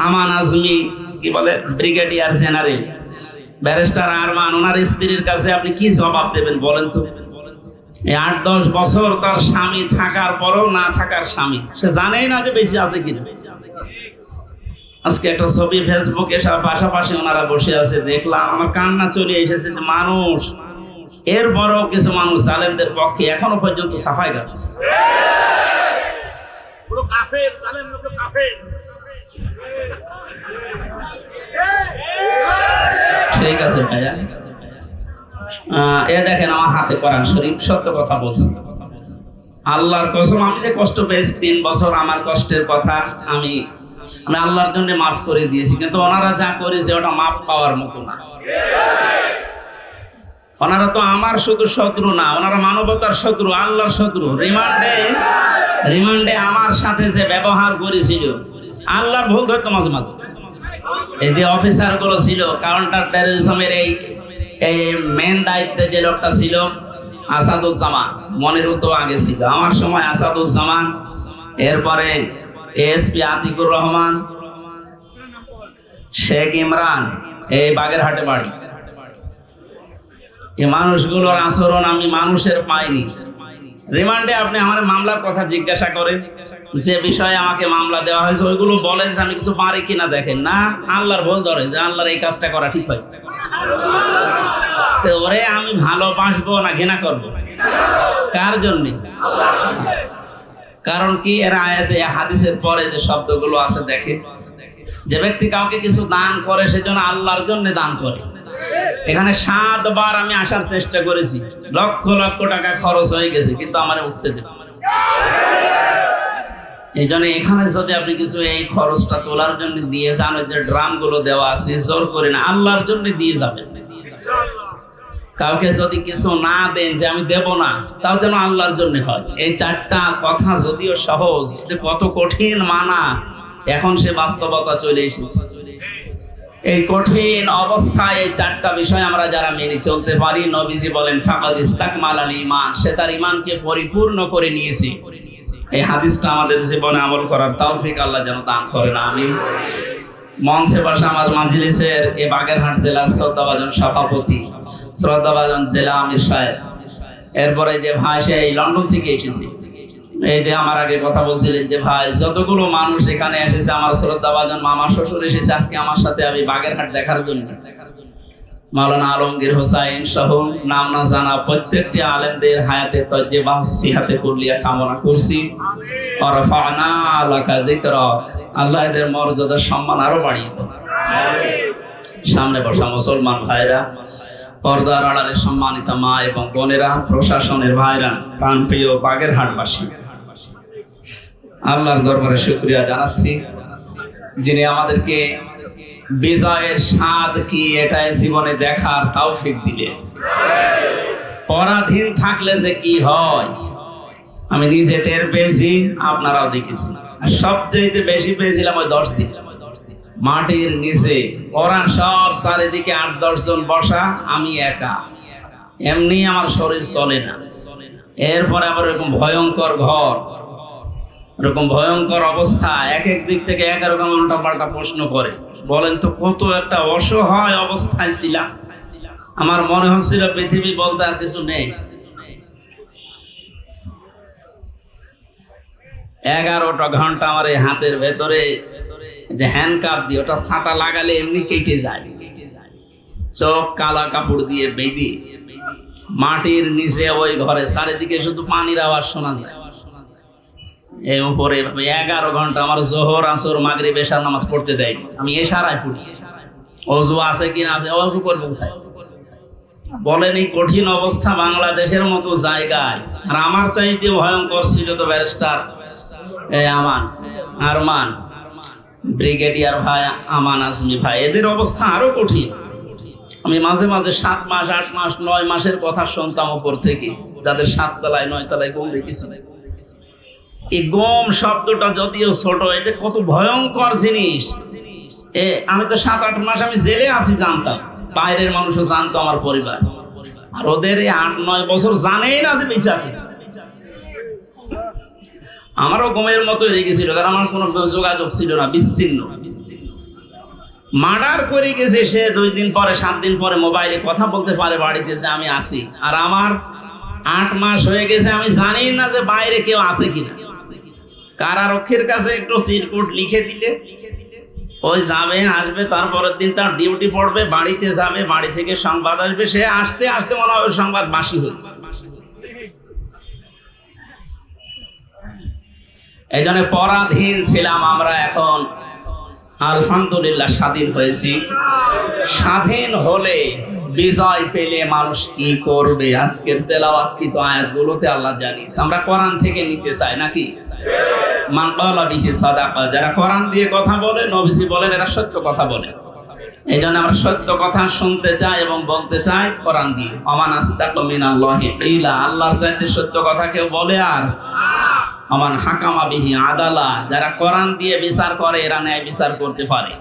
আমান আজমি কি বলে ব্রিগেডিয়ার জেনারেল ব্যারিস্টার আরমান, ওনার স্ত্রীর কাছে আপনি কি জবাব দেবেন বলেন তো? এই 8-10 বছর তার স্বামী থাকার পরও না থাকার স্বামী, সে জানেই না যে বেঁচে আছে কিনা। আজকে একটা ছবি ফেসবুকে সব পাশাপাশি ওনারা বসে আছে, দেখলাম, আমার কান্না চলে এসেছে যে মানুষ, এরপরও কিছু মানুষ জালেমদের পক্ষে এখনো পর্যন্ত সাফাই গাচ্ছে। ঠিক আছে ভাইয়া, এ দেখেন আমার হাতে কোরআন শরীফ, সত্য কথা বলছি। আল্লাহর কসম, আমি যে কষ্ট পেয়েছি 3 বছর, আমার কষ্টের কথা আমি আল্লাহর জন্য মাফ করে দিয়েছি, কিন্তু ওনারা যা করেছে ওটা মাফ পাওয়ার মতো না। ওনারা তো আমার শুধু শত্রু না, ওনারা মানবতার শত্রু, আল্লাহর শত্রু। রিমান্ডে আমার সাথে যে ব্যবহার করেছিল, আল্লাহর ভুল ধরতো মাঝে মাঝে। এই যে অফিসার গুলো ছিল কাউন্টার টেররিজমের, এই মেন দায়িত্বে যে লোকটা ছিল আসাদুজ্জামান, মনিরও তো আগে ছিল, আমার সময় আসাদুজ্জামান, এরপরে এসপি আতিকুর রহমান, শেখ ইমরান, এই বাগেরহাটে বাড়ি। এই মানুষগুলোর আচরণ আমি মানুষের পাইনি। রিমান্ডে আপনি আমার মামলার কথা জিজ্ঞাসা করেন, যে বিষয়ে আমাকে মামলা দেওয়া হয়েছে ওইগুলো বলেন যে আমি কিছু পারি কিনা, দেখেন না আল্লাহর ভুল ধরে যে আল্লাহর এই কাজটা করা ঠিক হয়েছে। ওরে আমি ভালোবাসবো না ঘৃণা করবো? কার জন্যে? কারণ কি, এর আয়াতে হাদিসের পরে যে শব্দগুলো আছে দেখেন, যে ব্যক্তি কাউকে কিছু দান করে সেজন্য আল্লাহর জন্য দান করে। এখানে 7 বার আমি আসার চেষ্টা করেছি, লক্ষ লক্ষ টাকা খরচ হয়ে গেছে, কিন্তু আমার উঠতে দেবে। এই জন্য এখানে যদি আপনি কিছু এই খরচটা তোলার জন্য দিয়ে যান, ওই যে ড্রাম গুলো দেওয়া আছে, জোর করে না, আল্লাহর জন্য দিয়ে যাবেন। কাউকে যদি কিছু না দেন যে আমি দেব না, তাও যেন আল্লাহর জন্য হয়। এই 4টা কথা যদিও সহজ, কত কঠিন মানা, এখন সে বাস্তবতা চলে এসেছে। এই কঠিন অবস্থায় এই 4টা বিষয় আমরা যারা মেনে চলতে পারি, নবীজি বলেন ফাকাদ ইস্তাকমালাল ঈমান, সে তার ঈমানকে পরিপূর্ণ করে নিয়েছে। এই হাদিসটা আমাদের জীবনে আমল করার তৌফিক আল্লাহ যেন দান করেন, আমিন। মঞ্চে বসা আমার মাজলিসের এই বাগেরহাট জেলার শ্রদ্ধাভাজন সভাপতি, শ্রদ্ধাভাজন জেলা আমির সাহেব, এরপরে যে ভাই সে এই লন্ডন থেকে এসেছে, এই যে আমার আগে কথা বলছিলেন যে ভাই যতগুলো মানুষ এখানে এসেছে, আমার শ্রদ্ধাভাজন মামা শ্বশুর এসেছে আজকে আমার সাথে আমি বাগেরহাট দেখার জন্য। মাওলানা আলমগীর হোসাইন সহ নাম না জানা প্রত্যেকটি আলেমদের হায়াতে তয়্যিবা সিহাতে কুল্লিয়া কামনা করছি। ওয়ারফা'না লাকা যিকরাক, আল্লাহ এদের মর্যাদা সম্মান আরো বাড়িয়ে দেন। সামনে বসা মুসলমান ভাইরা, পর্দার আড়ালে সম্মানিত মা এবং বোনেরা, প্রশাসনের ভাইরা, প্রাণপ্রিয় বাগেরহাটবাসী, আল্লাহর দরবারে শুকরিয়া জানাচ্ছি, যিনি আমাদেরকে বিজয়ের স্বাদ কি এটাই জীবনে দেখার তৌফিক দিলেন। পরাধীন থাকলে যে কি হয় আমি নিজে টের পেয়েছি, আপনারাও দেখেছি। আর সবচেয়ে বেশি পেয়েছিলাম ওই 10 দিন মাটির নিচে, ওরা সব চারিদিকে 8-10 জন বসা, আমি একা, এমনি আমার শরীর চলে না। এরপরে আবার এরকম ভয়ঙ্কর ঘর, এরকম ভয়ঙ্কর অবস্থা, এক এক দিক থেকে এক রকম উল্টা পাল্টা প্রশ্ন করে। বলেন তো কত একটা অসহায় অবস্থায় ছিলাম। আমার মনে হচ্ছিল পৃথিবী বলতে আর কিছু নেই। 11টা ঘন্টা আমার এই হাতের ভেতরে যে হ্যান্ডকাপ দিয়ে, ওটা ছাতা লাগালে এমনি কেটে যায়। চোখ কালা কাপড় দিয়ে বেঁধে মাটির নিচে ওই ঘরে চারিদিকে শুধু পানির আওয়াজ শোনা যায়। এই উপরে 11 ঘন্টা আমার জোহর আসর মাগরিব এশার নামাজ পড়তে দেয়। আমি এশারায় পড়ছি, অজু আছে কি না আছে, অজু করবো কোথায়? বলেন এই কঠিন অবস্থা বাংলাদেশের মতো জায়গায়। আর আমার চাইতে ভয়ঙ্কর ছিল তো ব্যারিস্টার আরমান, ব্রিগেডিয়ার ভাই আমান আজমি ভাই, এদের অবস্থা আরো কঠিন। আমি মাঝে মাঝে 7 মাস 8 মাস 9 মাসের কথা শুনতাম উপর থেকে, যাদের 7 তলায় 9 তলায় গম রেখেছিল। এই গম শব্দটা যদিও ছোট, এটা কত ভয়ঙ্কর জিনিস। আমি তো 7-8 মাস আমি জেলে আছি জানতাম, বাইরের মানুষও জানতো, আমার পরিবার। আর ওদের এই 8-9 বছর জানেই না যে বেঁচে আছে। আমারও গমের মতো রেখেছিল, কারণ আমার কোনো যোগাযোগ ছিল না, বিচ্ছিন্ন। মার্ডার করে গেছে সে 2 দিন পরে 7 দিন পরে মোবাইলে কথা বলতে পারে বাড়িতে যে আমি আছি। আর আমার 8 মাস হয়ে গেছে, আমি জানি না যে বাইরে কেউ আছে কিনা। কারারক্ষীর কাছে একটু চিরকুট লিখে দিলে ওই যাবে আসবে, তারপরের দিন তার ডিউটি পড়বে, বাড়িতে যাবে, বাড়ি থেকে সংবাদ আসবে, সে আসতে আসতে মনে হয় সংবাদ বাসি হয়েছে। এই জন্য পরাধীন ছিলাম আমরা, এখন আলহামদুলিল্লাহ স্বাধীন হয়েছি। স্বাধীন হলে বিজয় পেলে মানুষ কি করবে, আজকের তেলাওয়াতকৃত আয়াতগুলোতে আল্লাহ জানিস। আমরা কোরআন থেকে নিতে চাই নাকি? মান ক্বালা বিহি সাদাকা, যারা কোরআন দিয়ে কথা বলে, নবীজি বলেন এরা সত্য কথা বলে। এই জন্য আমরা সত্য কথা শুনতে চাই এবং বলতে চাই কোরআন দিয়ে। আমান আস্তাকু মিনাল্লাহি কিলা, আল্লাহর চাইতে সত্য কথা কেউ বলে? আর আমান হাকামা বিহি আদালা, যারা কোরআন দিয়ে বিচার করে এরা ন্যায় বিচার করতে পারে।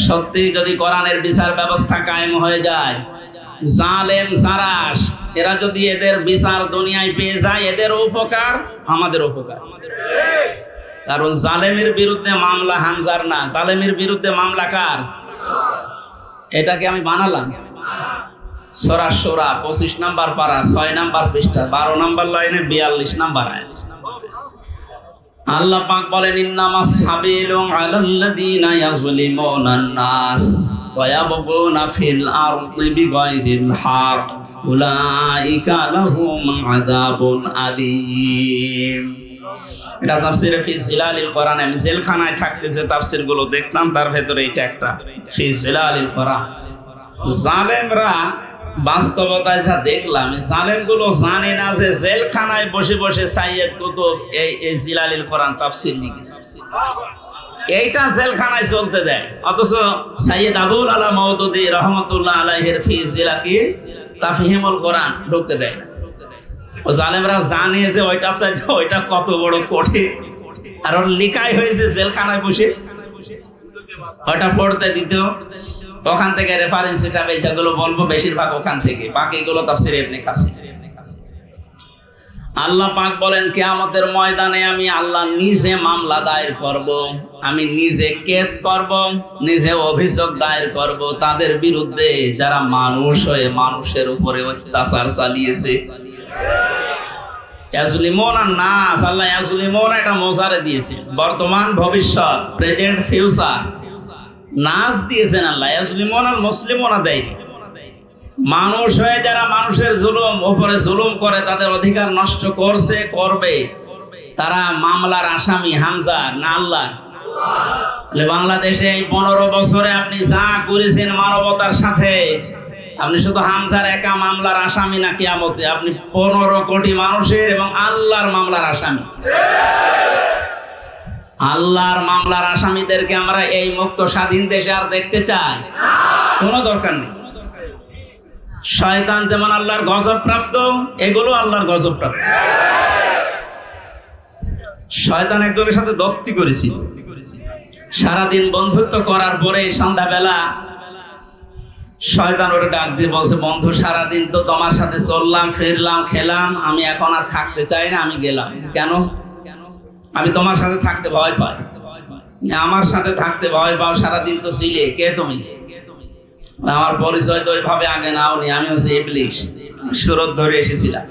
সত্যি যদি কোরআনের বিচার ব্যবস্থা কায়েম হয়ে যায়, জালেম সারাস এরা যদি এদের বিচার দুনিয়ায় পেয়ে যায়, এদের উপকার আমাদের উপকার। কারণ জালেমের বিরুদ্ধে মামলা হামজার না, জালেমের বিরুদ্ধে মামলা কার? এটাকে আমি বানালাম। সূরা শুরা 25 নম্বর পারা 6 নম্বর পৃষ্ঠা 12 নম্বর লাইনে 42 নম্বর আয়াত। আল্লাহ পাক বলেন ইন্নামাস সাবিলু আলাল্লাযীনা ইয়াজলিমুনান নাস ওয়া ইয়াবগুনা ফিল আরদি বিগাইরিল হক উলাইকা লাহুম আযাবুন আলীম। এটা তাফসীরে ফি জিলালিল কোরআন। আমি জেলখানায় থাকতে যে তাফসীরগুলো দেখলাম তার ভেতরে এটা একটা, ফি জিলালিল কোরআন। জালেমরা বাস্তবতায় যা দেখলাম, জালেমগুলো জানে না যে জেলখানায় বসে বসে সাইয়েদ কুতুব এই জিলালিল কোরআন তাফসীর লিখেছে। এইটা জেলখানায় চলতে দেয়, অথচ সাইয়েদ আবুল আলা মওদুদী রহমাতুল্লাহ আলাইহির ফি জিলাকি তাফহিমুল কোরআন ঢুকতে দেয় না। ও জালেমরা জানে যে ওইটা চাইতে ওইটা কত বড় কঠিন, আর ওর লিখাই হয়েছে জেলখানায় বসে, ওটা পড়তে দিত। ওখান থেকে রেফারেন্স এটা যেগুলো বলবো বেশিরভাগ ওখান থেকে, বাকিগুলো তাফসীর ইবনে কাসির। আল্লাহ পাক বলেন কিয়ামতের ময়দানে আমি আল্লাহ নিজে মামলা দায়ের করব, আমি নিজে কেস করব, নিজে অভিযোগ দায়ের করব তাদের বিরুদ্ধে যারা মানুষ হয়ে মানুষের উপরে অত্যাচার চালিয়েছে। ইয়াজলিমুনা নাস, আল্লাহ ইয়াজলিমুনা এটা মোজারে দিয়েছে, বর্তমান ভবিষ্যৎ, প্রেজেন্ট ফিউচার। নাস দিয়েছেন আল্লাহ, ইয়াজলিমুনাল মুসলিমুনা দেয়। মানুষ হয়ে যারা মানুষের জুলুম উপরে জুলুম করে, তাদের অধিকার নষ্ট করছে, করবে, তারা মামলার আসামি হামজা না আল্লাহ? বাংলাদেশে এই 15 বছরে আপনি যা করেছেন মানবতার সাথে, আপনি শুধু হামজার একা মামলার আসামি না কিয়ামতে আপনি 15 কোটি মানুষের এবং আল্লাহর মামলার আসামি। আল্লাহর মামলার আসামিদেরকে আমরা এই মুক্ত স্বাধীন দেশে আর দেখতে চাই? কোনো দরকার নেই। শয়তান যেমন আল্লাহর গজব প্রাপ্ত, এগুলো আল্লাহর গজব প্রাপ্ত। শয়তান একজনের সাথে দোস্তি করেছিল, সারাদিন বন্ধুত্ব করার পরে সন্ধ্যাবেলা শয়তান ওরে ডাক দিয়ে বলছে, বন্ধু সারাদিন তো তোমার সাথে চললাম ফিরলাম খেলাম, আমি এখন আর থাকতে চাই না, আমি গেলাম। কেন? আমি তোমার সাথে থাকতে ভয় পাই। আমার সাথে থাকতে ভয় পাও? সারাদিন তো ছিলে, কে তুমি? আমার পরিচয় তো ওইভাবে আগে নাওনি, আমি হচ্ছে ইবলিশ, সুরত ধরে এসেছিলাম।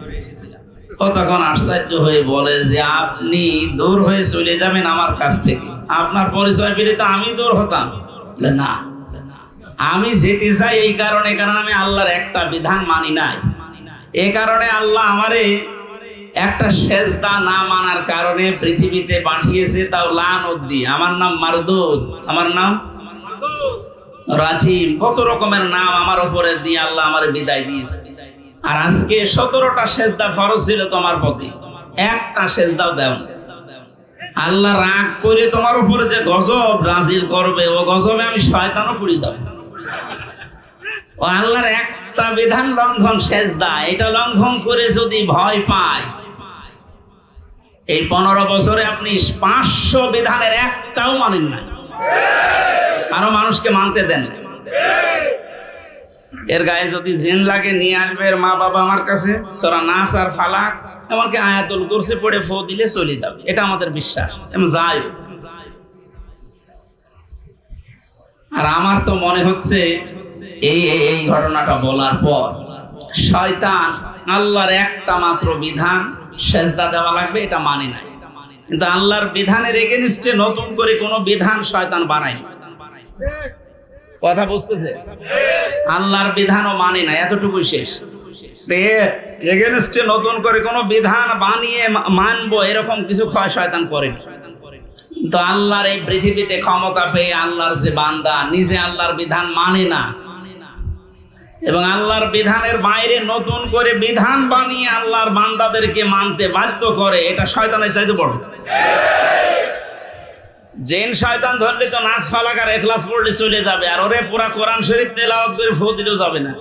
ও তখন আশ্চর্য হয়ে বলে যে আপনি দূর হয়ে চলে যাবেন আমার কাছ থেকে, আপনার পরিচয় পেলে তো আমি দূর হতাম। না, আমি যেতে চাই এই কারণে, কারণ আমি আল্লাহর একটা বিধান মানি নাই। এই কারণে আল্লাহ আমারে একটা সেজদা না মানার কারণে পৃথিবীতে পাঠিয়েছে, তাও লানত দিয়ে। আমার নাম মারদুদ, আমার নাম রাজিম, কত রকমের নাম আমার উপরে দিয়ে আল্লাহ আমার বিদায় দিয়েছে। আর আজকে 17টা সেজদা ফরজ ছিল তোমার প্রতি, একটা সেজদাও দাও না। আল্লাহ রাগ করে তোমার উপরে যে গজব নাজিল করবে, ও গজবে আমি শয়তানও পড়ে যাব। ও আল্লাহর একটা বিধান লঙ্ঘন সেজদা, এটা লঙ্ঘন করে যদি ভয় পায়, এই 15 বছরে আপনি 500 বিধানের একটাও মানেন না, আরো মানুষকে মানতে দেন। এর গায়ে যদি জিন লাগে নিয়ে আসবে এর মা বাবা আমার কাছে, সূরা নাস আর ফালাক এমনকি আয়াতুল কুরসি পড়ে ফু দিলে চলে যাবে, এটা আমাদের বিশ্বাস। এমন যায়। আর আমার তো মনে হচ্ছে এই ঘটনাটা বলার পর শয়তান আল্লাহর একটা মাত্র বিধান সেজদা দেওয়া লাগবে এটা মানি নাই, কিন্তু আল্লাহর বিধানের এগেইনস্টে নতুন করে কোনো বিধান শয়তান বানায় না। কথা বুঝতেছে? আল্লাহর বিধানও মানে না, এতটুকুই শেষ। এগেইনস্টে নতুন করে কোনো বিধান বানিয়ে মানবো এরকম কিছু শয়তান করে না। তো আল্লাহর এই পৃথিবীতে ক্ষমতা পেয়ে আল্লাহর যে বান্দা নিজে আল্লাহর বিধান মানে না এবং আল্লাহর বিধানের বাইরে নতুন করে বিধান বানিয়ে আল্লাহর বান্দাদেরকে মানতে বাধ্য করে, এটা শয়তানের চাইতে বড়। জিন শয়তান ধরলে তো নাস ফালাক আর ইখলাস পড়লে চলে যাবে, আর ওরে পুরা কোরআন শরীফ তেলাওয়াত করে ফু দিলেও যাবে না।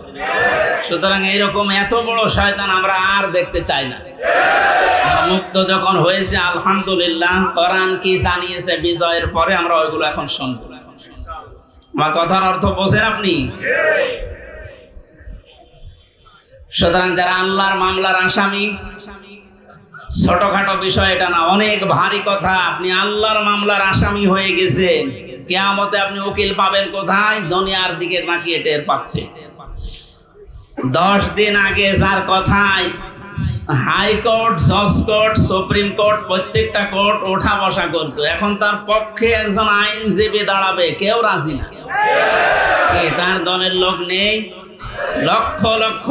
সুতরাং এইরকম এত বড় শয়তান আমরা আর দেখতে চাই না। মুক্ত যখন হয়েছে আলহামদুলিল্লাহ, কোরআন কি জানিয়েছে বিজয়ের পরে আমরা ওইগুলো এখন শুনবো। আমার কথার অর্থ বোঝেন আপনি? সুতরাং যারা আল্লাহর মামলার আসামি, ছোটখাটো বিষয় এটা না, অনেক ভারী কথা। আপনি আল্লাহর মামলার আসামি হয়ে গেছেন, কিয়ামতে আপনি উকিল পাবেন কোথায়? দুনিয়ার দিকে তাকিয়ে টের পাচ্ছে। 10 দিন আগে যার কথায় হাইকোর্ট, জজ কোর্ট, সুপ্রিম কোর্ট, প্রত্যেকটা কোর্ট ওঠা বসা করতো, এখন তার পক্ষে একজন আইনজীবী দাঁড়াবে, কেউ রাজি না। তার দলের লোক নেই। লক্ষ লক্ষ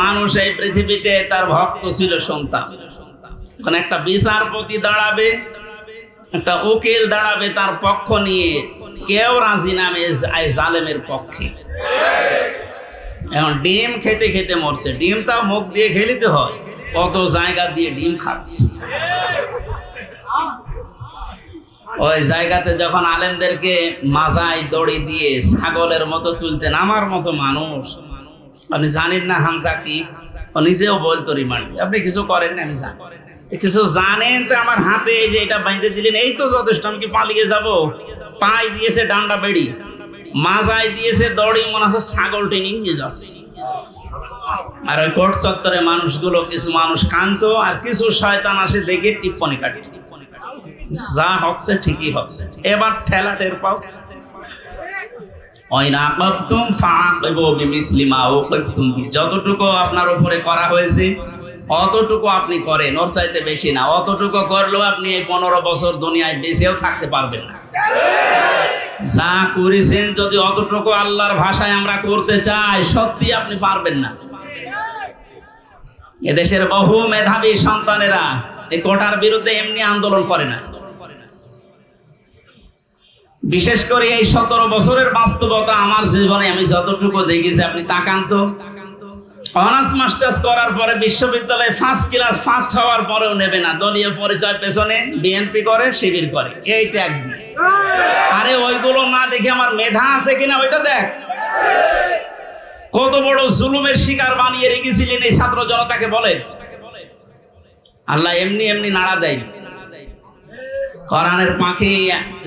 মানুষ এই পৃথিবীতে তার ভক্ত ছিল, সন্তান। এখন একটা বিচারপতি দাঁড়াবে, একটা উকিল দাঁড়াবে তার পক্ষ নিয়ে, কেউ রাজি নামে জালেমের পক্ষে। এখন ডিম খেতে খেতে মরছে, ডিমটা মুখ দিয়ে খেলিতে হয়, কত জায়গা দিয়ে ডিম খাচ্ছে। ওই জায়গাতে যখন আলেমদেরকে মাজায় দড়ি দিয়ে ছাগলের মতো তুলতেন, আমার মতো মানুষ, আপনি জানেন না হামজা কি? ও নিজেও বলতো রিমান্ডে, আপনি কিছু করেন না, আমি জানি কিছু জানেন তো, আমার হাতে এই যে এটা বাইন্ধে দিলেন, এই তো যথেষ্ট, আমি কি পালিয়ে যাব? পাই দিয়েছে ডান্ডা বেড়ি, মাজায় দিয়েছে দড়ি, মনে হচ্ছে ছাগল টেনে নিয়ে যাচ্ছে। আর ওই কোর্ট চত্বরে মানুষগুলো, কিছু মানুষ কান্ত আর কিছু শয়তান আসে দেখে টিপ্পনি কাটে, যা হচ্ছে ঠিকই হচ্ছে, এবার ঠেলা টের পাও। যতটুকু আপনার উপরে করা হয়েছে অতটুকু আপনি করেন, ওর চাইতে বেশি না। অতটুকু করলেও আপনি এই 15 বছর দুনিয়ায় বেঁচেও থাকতে পারবেন না। যা করেছেন যদি অতটুকু আল্লাহর ভাষায় আমরা করতে চাই, সত্যি আপনি পারবেন না। এদেশের বহু মেধাবী সন্তানেরা এই কোটার বিরুদ্ধে এমনি আন্দোলন করে না। বিশেষ করে এই 17 বছরের বাস্তবতা আমার জীবনে আমি যতটুকু দেখেছি, আপনি তাকান তো, অনার্স মাস্টার্স করার পরে বিশ্ববিদ্যালয়ে ফার্স্ট ক্লাস ফার্স্ট হওয়ার পরেও নেবে না, দলীয় পরিচয় পেছনে বিএনপি করে, শিবির করে, এই ট্যাগ দিয়ে। আরে ওইগুলো না দেখে আমার মেধা আছে কিনা ওইটা দেখ। কত বড় জুলুমের শিকার বানিয়ে রেখেছিলেন এই ছাত্র জনতাকে বলেন। আল্লাহ এমনি এমনি নাড়া দেয়। কোরআনের পাখি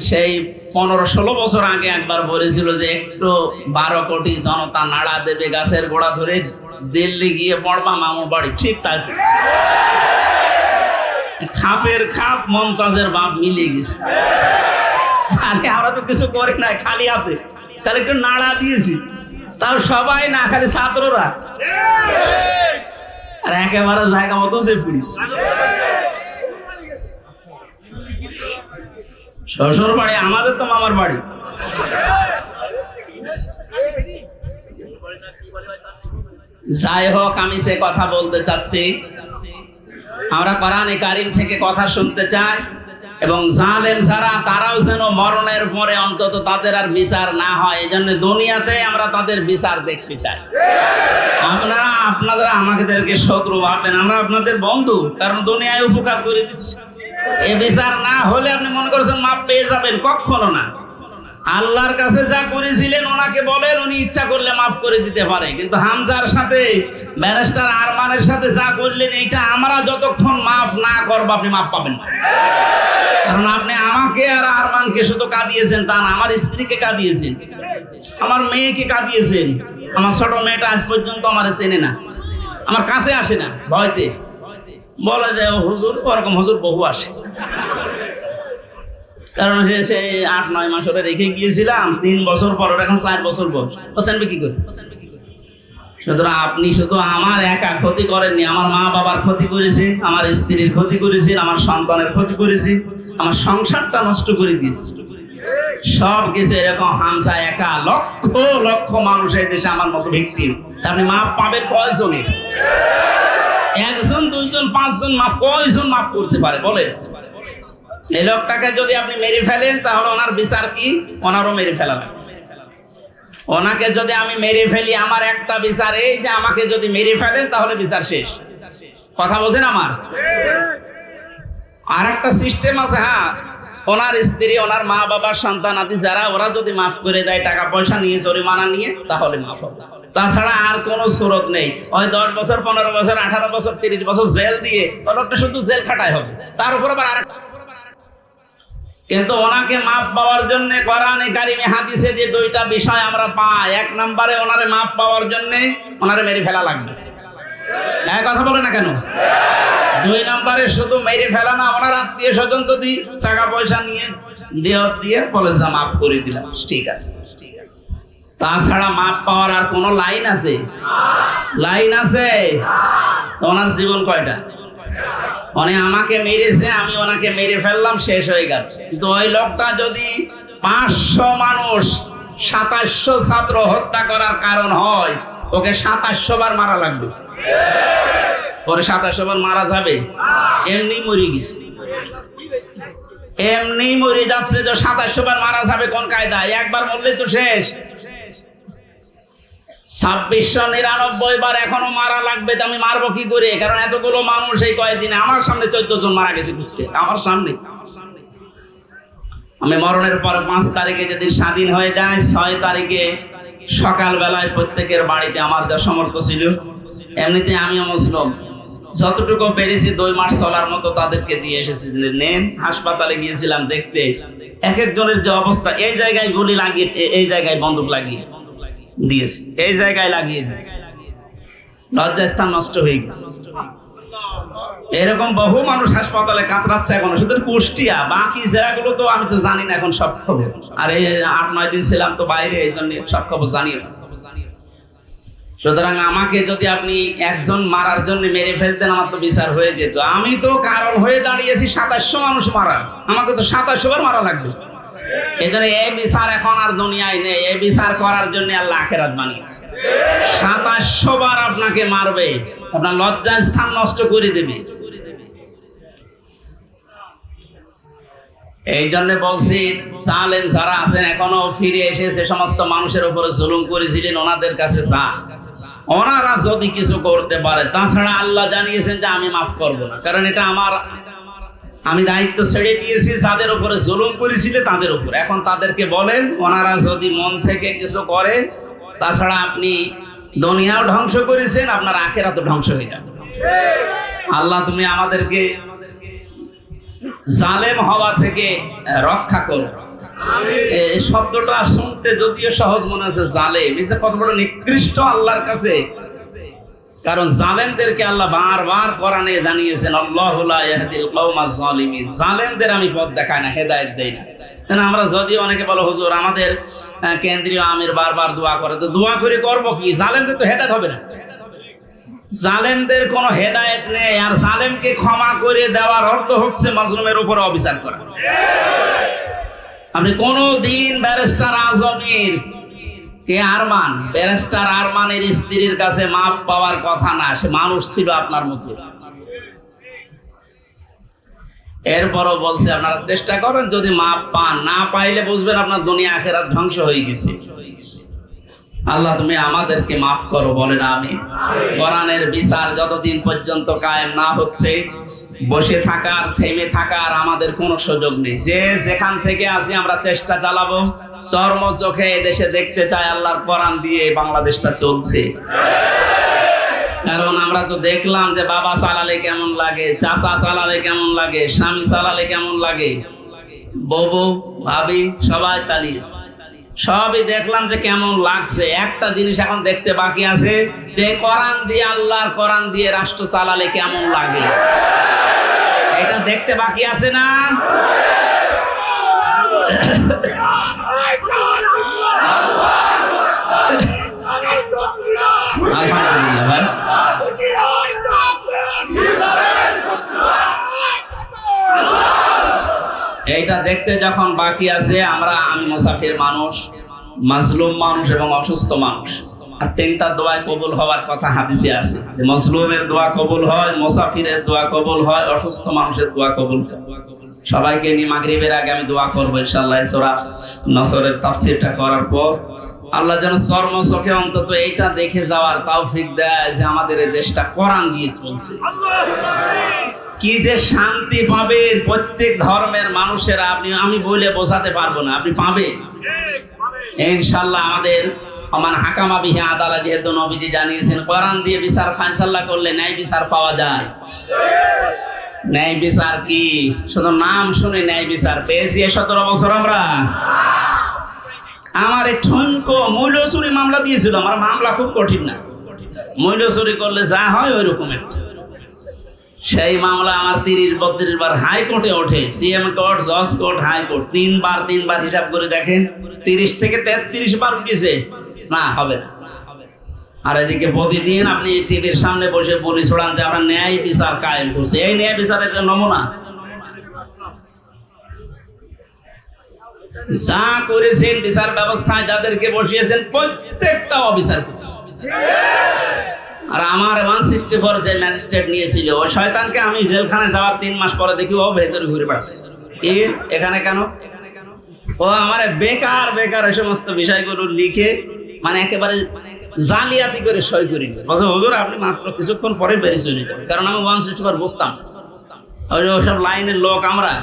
সেই 15-16 বছর আগে একবার বলেছিল যে একটু 12 কোটি জনতা নাড়া দেবে গাছের গোড়া ধরে, দিল্লি গিয়ে পড়বা মামুর বাড়ি। ঠিক তাই, খাপের খাপ মমতাজের বাপ মিলিয়ে গেছে। আরে আমরা তো কিছু করি না, খালি হাতে, তাহলে একটু নাড়া দিয়েছি, তাও সবাই না, খালি ছাত্ররা। আর একেবারে জায়গা মতো যে পুলিশ। শ্বশুর বাড়ি আমাদের তো মামার বাড়ি। যাই হোক, আমি সে কথা বলতে চাচ্ছি, আমরা কোরআনে কারিম থেকে কথা শুনতে চাই এবং জালেম যারা তারাও যেন মরণের পরে অন্তত তাদের আর বিচার না হয়, এই জন্য দুনিয়াতে আমরা তাদের বিচার দেখতে চাই। আপনারা আমাদেরকে শত্রু ভাববেন, আমরা আপনাদের বন্ধু, কারণ দুনিয়ায় উপকার করে দিচ্ছি। এ বিচার না হলে আপনি মনে করছেন মাপ পেয়ে যাবেন, কখনো না। আল্লাহর কাছে যা করেছিলেন ওনাকে বলেন, উনি ইচ্ছা করলে মাফ করে দিতে পারে। কিন্তু হামজার সাথে ব্যারিস্টার আরমানের সাথে যা করলেন, এইটা আমরা যতক্ষণ মাফ না করবো আপনি মাফ পাবেন না। কারণ আপনি আমাকে আর আরমানকে শুধু কাঁদিয়েছেন তা না, আমার স্ত্রীকে কাঁদিয়েছেন, আমার মেয়েকে কাঁদিয়েছেন। আমার ছোট মেয়েটা আজ পর্যন্ত আমার চেনে না, আমার কাছে আসে না, ভয়তে বলে যে হুজুর, ওরকম হুজুর বহু আসে। কারণ সে 8-9 মাস ওরা রেখে গিয়েছিলাম, 3 বছর পর, এখন 4 বছর পর ও জানবে কি করে। সুতরাং আপনি শুধু আমার একা ক্ষতি করেননি, আমার মা বাবার ক্ষতি করেছেন, আমার স্ত্রীর ক্ষতি করেছেন, আমার সন্তানের ক্ষতি করেছেন, আমার সংসারটা নষ্ট করে দিয়েছে। সব কিছু এরকম হামজা একা, লক্ষ লক্ষ মানুষ এই দেশে আমার মতো ভিকটিম। আপনি মাপ পাবেন কয়জনের? 1 জন, 2 জন, 5 জন মাপ, কয়জন মাপ করতে পারে বলেন? এই লোকটাকে যদি আপনি মেরে ফেলেন তাহলে ওনার বিচার কি? ওনারও মেরে ফেলা লাগবে। ওনাকে যদি আমি মেরে ফেলি, আমার একটা বিচার এই যে আমাকে যদি মেরে ফেলেন তাহলে বিচার শেষ। কথা বোঝেন আমার? আর একটা সিস্টেম আছে, হ্যাঁ, ওনার স্ত্রী, ওনার মা বাবা, সন্তান আদি যারা, ওরা যদি মাফ করে দেয় টাকা পয়সা নিয়ে, জরিমানা নিয়ে, তাহলে মাফ হবে। তাছাড়া আর কোনো সুরত নেই। ওই 10 বছর, 15 বছর, 18 বছর, 30 বছর জেল দিয়ে লোকটা শুধু জেল খাটাই হবে, তার উপর আবার আর। কিন্তু ওনাকে মাপ পাওয়ার জন্য কোরআনে কারিমে হাদিসে যে 2টা বিষয় আমরা পাই। 1 নম্বরে ওনারে মাপ পাওয়ার জন্য ওনারে মেরে ফেলা লাগবে। এক কথা বলে না কেন? 2 নম্বরে শুধু মেরে ফেলা না, ওনার আত্মীয় স্বজন যদি টাকা পয়সা নিয়ে দিয়ে বলে যা মাফ করে দিলাম, ঠিক আছে। তাছাড়া মাপ পাওয়ার আর কোনো লাইন আছে? লাইন আছে? ওনার জীবন কয়টা? মানে আমাকে মেরেছে, আমি ওনাকে মেরে ফেললাম, শেষ হয়ে গেল। কিন্তু ওই লোকটা যদি 500 মানুষ, 2700 ছাত্র হত্যা করার কারণ হয়, ওকে 2700 বার মারা লাগবে। পরে 2700 বার মারা যাবে? এমনি মরে গেছে, এমনি মরে যাচ্ছে। যে 2700 বার মারা যাবে কোন কায়দায়? একবার মরলে তো শেষ। 2699 বার এখনো মারা লাগবে। তো আমি মারবো কি করে? কারণ এতগুলো মানুষ এই কয়েকদিনে আমার সামনে 14 জন মারা গেছে, বুঝতে আমার সামনে। আমি মরণের পর 5 তারিখে যেদিন স্বাধীন হয়ে যায়, 6 তারিখে সকালবেলায় প্রত্যেকের বাড়িতে আমার যা সমর্থ ছিল, এমনিতে আমিও মুসলিম, যতটুকু পেরেছি 2 মাস চলার মতো তাদেরকে দিয়ে এসেছি। নেন, হাসপাতালে গিয়েছিলাম দেখতে, এক একজনের যে অবস্থা, এই জায়গায় গুলি লাগিয়ে, এই জায়গায় বন্দুক লাগিয়ে দিয়েছে, এই জায়গায় লাগিয়ে দিয়েছে, লজ্জাস্থান নষ্ট হয়ে গেছে। এরকম বহু মানুষ হাসপাতালে কাতরাচ্ছে এখনো। শুধু কুষ্টিয়া, বাকি জেলাগুলো তো আমি তো জানি না এখন সব খবর। আর এই 8-9 দিন ছিলাম তো বাইরে, এই জন্য সব খবর জানি না। সুতরাং আমাকে যদি আপনি একজন মারার জন্য মেরে ফেলতেন, আমার তো বিচার হয়ে যেত। আমি তো কারণ হয়ে দাঁড়িয়েছি 2700 মানুষ মারা, আমাকে তো 2700 বার মারা লাগবে। এই জন্য এই বিচার এখন আর দুনিয়ায় নেই। এই বিচার করার জন্য আল্লাহ আখিরাত বানিয়েছে। 2700 বার আপনাকে মারবে, আপনার লজ্জার স্থান নষ্ট করে দেবে। এই জন্য বলছি, জালেম যারা আছেন এখনো ফিরে এসে সে সমস্ত মানুষের উপরে জুলুম করেছিলেন, ওনাদের কাছে যান। ওনারা যদি কিছু করতে পারে, তাছাড়া আল্লাহ জানিয়েছেন যে আমি মাফ করব না। কারণ এটা আমি দায়িত্ব ছেড়ে দিয়েছি যাদের উপরে জুলুম করেছিল তাদের উপর। এখন তাদেরকে বলেন, ওনারা যদি মন থেকে কিছু করে, তাছাড়া আপনি দুনিয়াও ধ্বংস করেছেন, আপনার আখিরাতও ধ্বংস হয়ে যাবে। আল্লাহ তুমি আমাদেরকে জালেম হওয়া থেকে রক্ষা করো। এই শব্দটা শুনতে যদিও সহজ মনে হচ্ছে, জালেম, এটা কত বড় নিকৃষ্ট আল্লাহর কাছে। কারণ জালেমদেরকে আল্লাহ বারবার কোরআনে জানিয়েছেন, আল্লাহু লা ইয়াহদিল কওমাজ জালিমিন, জালেমদের আমি পথ দেখাই না, হেদায়েত দেই না। আমরা যদি অনেকে বলো হুজুর আমাদের কেন্দ্রীয় আমির বারবার দোয়া করে, তো দোয়া করে করবো কি? জালেমদের তো হেদায়েত হবে না। জালেমদের কোনো হেদায়েত নেই, আর জালেমকে ক্ষমা করে দেওয়ার অর্থ হচ্ছে মাজলুমের উপর অবিচার করা। আপনি কোনদিন ব্যারিস্টার আজমের ব্যারিস্টার আরমানের স্ত্রীর কাছে মাপ পাওয়ার কথা না, সে মানুষ ছিল আপনার মতো। এরপরও বলছে আপনারা চেষ্টা করেন, যদি মাপ পান, না পাইলে বুঝবেন আপনার দুনিয়া আখিরাত ধ্বংস হয়ে গেছে। আল্লাহ তুমি আমাদেরকে মাফ করো, বলেন আমিন। কোরআনের বিচার যতদিন পর্যন্ত কায়েম না হচ্ছে, বসে থাকার, থেমে থাকার আমাদের কোনো সুযোগ নেই। যে যেখান থেকে আসি আমরা চেষ্টা চালাবো, চর্ম চোখে এদেশে দেখতে চাই আল্লাহর কোরআন দিয়ে বাংলাদেশটা চলছে। কারণ আমরা তো দেখলাম যে বাবা চালালে কেমন লাগে, চাচা চালালে কেমন লাগে, স্বামী চালালে কেমন লাগে, বউ ভাবি সবাই চালিয়েছে, সবই দেখলাম যে কেমন লাগছে। একটা জিনিস এখন দেখতে বাকি আছে, যে কোরআন দিয়ে, আল্লাহর কোরআন দিয়ে রাষ্ট্র চালালে কেমন লাগে, এটা দেখতে বাকি আছে না? আলহামদুলিল্লাহ ভাই। এইটা দেখতে যখন বাকি আছে, আমি মুসাফির মানুষ, মাজলুম মানুষ এবং অসুস্থ মানুষ, আর তিনটা দোয়া কবুল হওয়ার কথা হাদিসে আছে, যে মাজলুমের দোয়া কবুল হয়, মুসাফিরের দোয়া কবুল হয়, অসুস্থ মানুষের দোয়া কবুল হয়। সবাইকে নিয়ে মাগরিবের আগে আমি দোয়া করবো ইনশাআল্লাহ। সূরা নসরের তাফসীরটা করার পর আল্লাহ যেন চর্ম চোখে অন্তত এইটা দেখে যাওয়ার তৌফিক দেয় যে আমাদের এই দেশটা কোরআন দিয়ে চলছে। কি যে শান্তি পাবে প্রত্যেক ধর্মের মানুষেরা, আমি বলে বোঝাতে পারবো না, আপনি পাবেন ইনশাআল্লাহ। আমাদের আমার হাকামা বিহি আদালত, যেহেতু নবীজি জানিয়েছেন কোরআন দিয়ে বিচার ফায়সালা করলে ন্যায় বিচার পাওয়া যায়। ন্যায় বিচার কি শুধু নাম শুনে ন্যায় বিচার পেয়েছি 17 বছর আমরা। আমার এই ঠনকো মূল্য চুরি মামলা দিয়েছিল, আমার মামলা খুব কঠিন না, মূল্য চুরি করলে যা হয় ওই রকম একটা। সেই মামলা আমার 30-32 বার হাইকোর্টে ওঠে, সিএম কোর্ট, জজ কোর্ট, হাইকোর্ট, তিনবার হিসাব করে দেখেন 30 থেকে 33 বার উঠেছে, না হবে না। আর এদিকে প্রতিদিন আপনি টিভির সামনে বসে বলি ছড়ান যে আমরা ন্যায় বিচার কায়েম করছি। এই ন্যায় বিচারের একটা নমুনা যা করেছেন বিচার ব্যবস্থায়, যাদেরকে বসিয়েছেন প্রত্যেকটা অবিচার করেছে। আর আমার 164 যে ম্যাজিস্ট্রেট নিয়েছিল, ওই শয়তানকে আমি জেলখানে যাওয়ার 3 মাস পরে দেখি ও ভেতরে ঘুরে বেড়াচ্ছে। এখানে কেন? ও আমার বেকার এই সমস্ত বিষয়গুলো লিখে, মানে একেবারে জালিয়াতি করে সই করি। বলছে হুজুর আপনি মাত্র কিছুক্ষণ পরে বেরিয়ে চলে যাবেন, কারণ আমি 164 বুঝতাম। ওইসব লাইনের লোক আমরা,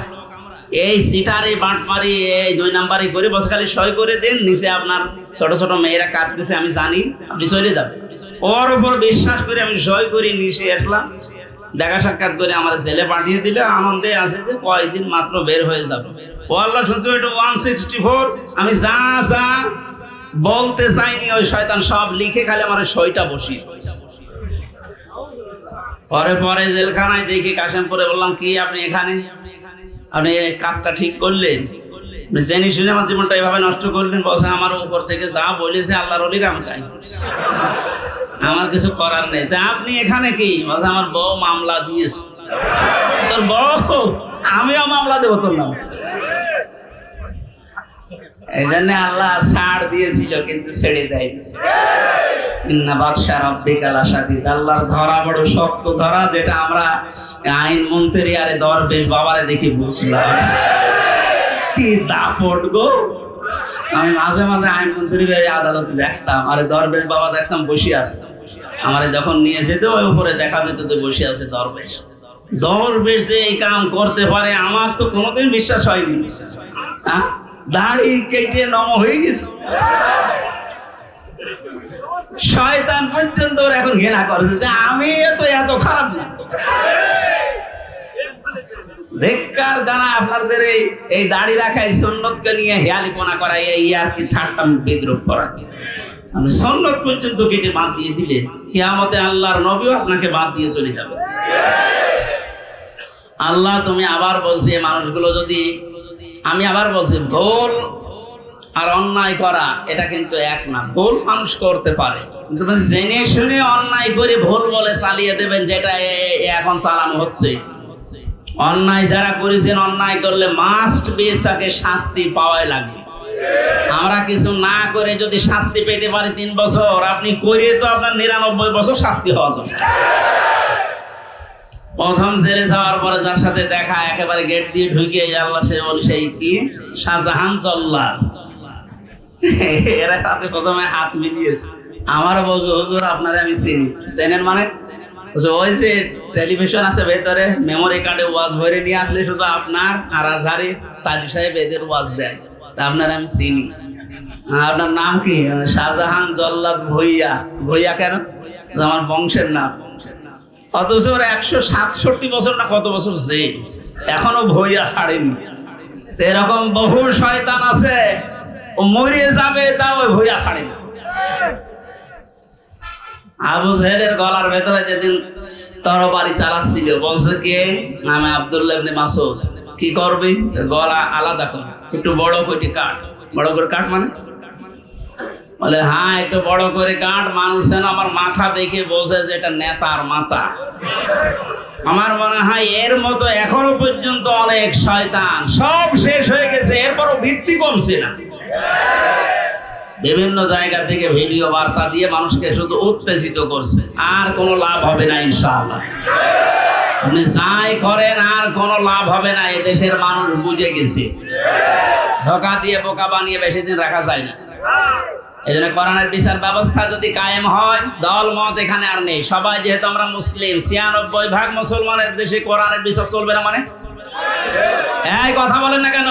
এই সিটারি বাঁটমারি, এই 2 নাম্বারই করে বসে খালি সই করে দেন, নিচে আপনার ছোট ছোট মেয়েরা কাজ দিছে আমি জানি, আপনি চলে যাবেন। ওর উপর বিশ্বাস করে আমি সই করি, নিচে আসলাম, দেখা সাক্ষাৎ করে আমার জেলে পাঠিয়ে দিলে, আনন্দে আছে যে কয়েকদিন মাত্র বের হয়ে যাবে। ও আল্লাহ শুনছো, এটা 164 আমি যা বলতে চাইনি, ওই শয়তান সব লিখে খালি আমার সইটা বসিয়ে দিয়েছে। পরে জেলখানায় দেখি কাশেমপুরে, বললাম কি আপনি এখানে, আপনি কাজটা ঠিক করলেন, জেনে শুনে আমার জীবনটা এভাবে নষ্ট করলেন? বলছে আমার উপর থেকে যা বলেছে আল্লাহর ওলিরা আমি তাই করছি, আমার কিছু করার নেই। তা আপনি এখানে কি? বলছে আমার বউ মামলা দিয়েছে। তোর বউ? আমিও মামলা দেবো তোর নাম। এই জন্য আল্লাহ ছাড় দিয়েছিল, কিন্তু ছেড়ে দেয়নি। ইন্না বাদশা রাব্বিকা লাশাদীদ, আল্লাহর ধরা বড় শক্ত ধরা, যেটা আমরা আইন মন্ত্রী আরে দরবেশ বাবারে দেখি বুঝলাম কি দাপট গো। আমি মাঝে মাঝে আইন মন্ত্রী আদালতে দেখতাম, আরে দরবেশ বাবা দেখতাম বসে আছে, আমারে যখন নিয়ে যেত ওই উপরে দেখা যেত তো বসে আছে দরবেশ যে এই কাম করতে পারে, আমার তো কোনোদিন বিশ্বাস হয়নি। হ্যাঁ, দাড়ি কেটে নম হয়ে গেছে। শয়তান পর্যন্ত এখন ঘৃণা করছে যে আমি তো এত খারাপ না। ধিক্কার জানা আপনাদের এই দাড়ি রাখা, এই সুন্নতকে নিয়ে হেয়ালিপনা করা, এই আর কি ঠাট্টা বিদ্রুপ করা। আমি সুন্নত পর্যন্ত কেটে বাদ দিয়ে দিলে কিয়ামতে আল্লাহর নবীও আপনাকে বাদ দিয়ে চলে যাবে। আল্লাহ তুমি আবার বলছে মানুষগুলো যদি, আমি আবার বলছি ভুল আর অন্যায় করা এটা কিন্তু এক না। ভুল মানুষ করতে পারে, কিন্তু জেনে শুনে অন্যায় করে ভুল বলে চালিয়ে দেবেন, যেটা এখন চালানো হচ্ছে। অন্যায় যারা করেছেন, অন্যায় করলে মাস্ট বি তাকে শাস্তি পাওয়াই লাগে। আমরা কিছু না করে যদি শাস্তি পেতে পারি 3 বছর, আপনি করে তো আপনার 99 বছর শাস্তি হওয়া দরকার। প্রথম জেলে যাওয়ার পরে যার সাথে দেখা, একেবারে গেট দিয়ে ঢুকে আল্লাহ সে বলি সেই কি শাহজাহান জল্লাদ, এরা সাথে প্রথমে হাত মিলিয়েছে। আমার বলছো হুজুর আপনারে আমি চিনি। চেনেন মানে? ওই যে টেলিভিশন আছে ভেতরে, মেমোরি কার্ডে ওয়াজ ভরে নিয়ে আসলে শুধু আপনার আর আজহারি সাইদি সাহেব এদের ওয়াজ দেয়, আপনার আমি চিনি। আপনার নাম কি? শাহজাহান জল্লাদ ভুইয়া। ভুইয়া কেন? আমার বংশের নাম। অথচ 167 বছর না কত বছর জেল, এখনো ভুইয়া ছাড়েনি। এরকম বহু শয়তান আছে, ও মরে যাবে তাও ওই ভুইয়া ছাড়েনি। আবু জেহেলের গলার ভেতরে যেদিন তরবারি চালাচ্ছিল, বলছে কি আমি আব্দুল্লাহ ইবনে মাসউদ। কি করবি? গলা আলাদা কর, একটু বড় করে কাট। বড় করে কাট মানে? বলে হ্যাঁ একটু বড় করে কাট, মানুষ যেন আমার মাথা দেখে বোঝে যে এটা নেতার মাথা। আমার মনে হয় এর মতো এখনো পর্যন্ত অনেক শয়তান, সব শেষ হয়ে গেছে, এরপরও ভিত্তি কমছে না। বিভিন্ন জায়গা থেকে ভিডিও বার্তা দিয়ে মানুষকে শুধু উত্তেজিত করছে, আর কোনো লাভ হবে না ইনশাআল্লাহ। আপনি যাই করেন আর কোনো লাভ হবে না, এদেশের মানুষ বুঝে গেছে। ধোঁকা দিয়ে বোকা বানিয়ে বেশি দিন রাখা যায় না। এই জন্য কোরআনের বিচার ব্যবস্থা যদি কায়েম হয়, দল মত এখানে আর নেই। সবাই যেহেতু আমরা মুসলিম, 96% মুসলমানের দেশে কোরআনের বিচার চলবে না মানে? এই কথা বলেন না কেন?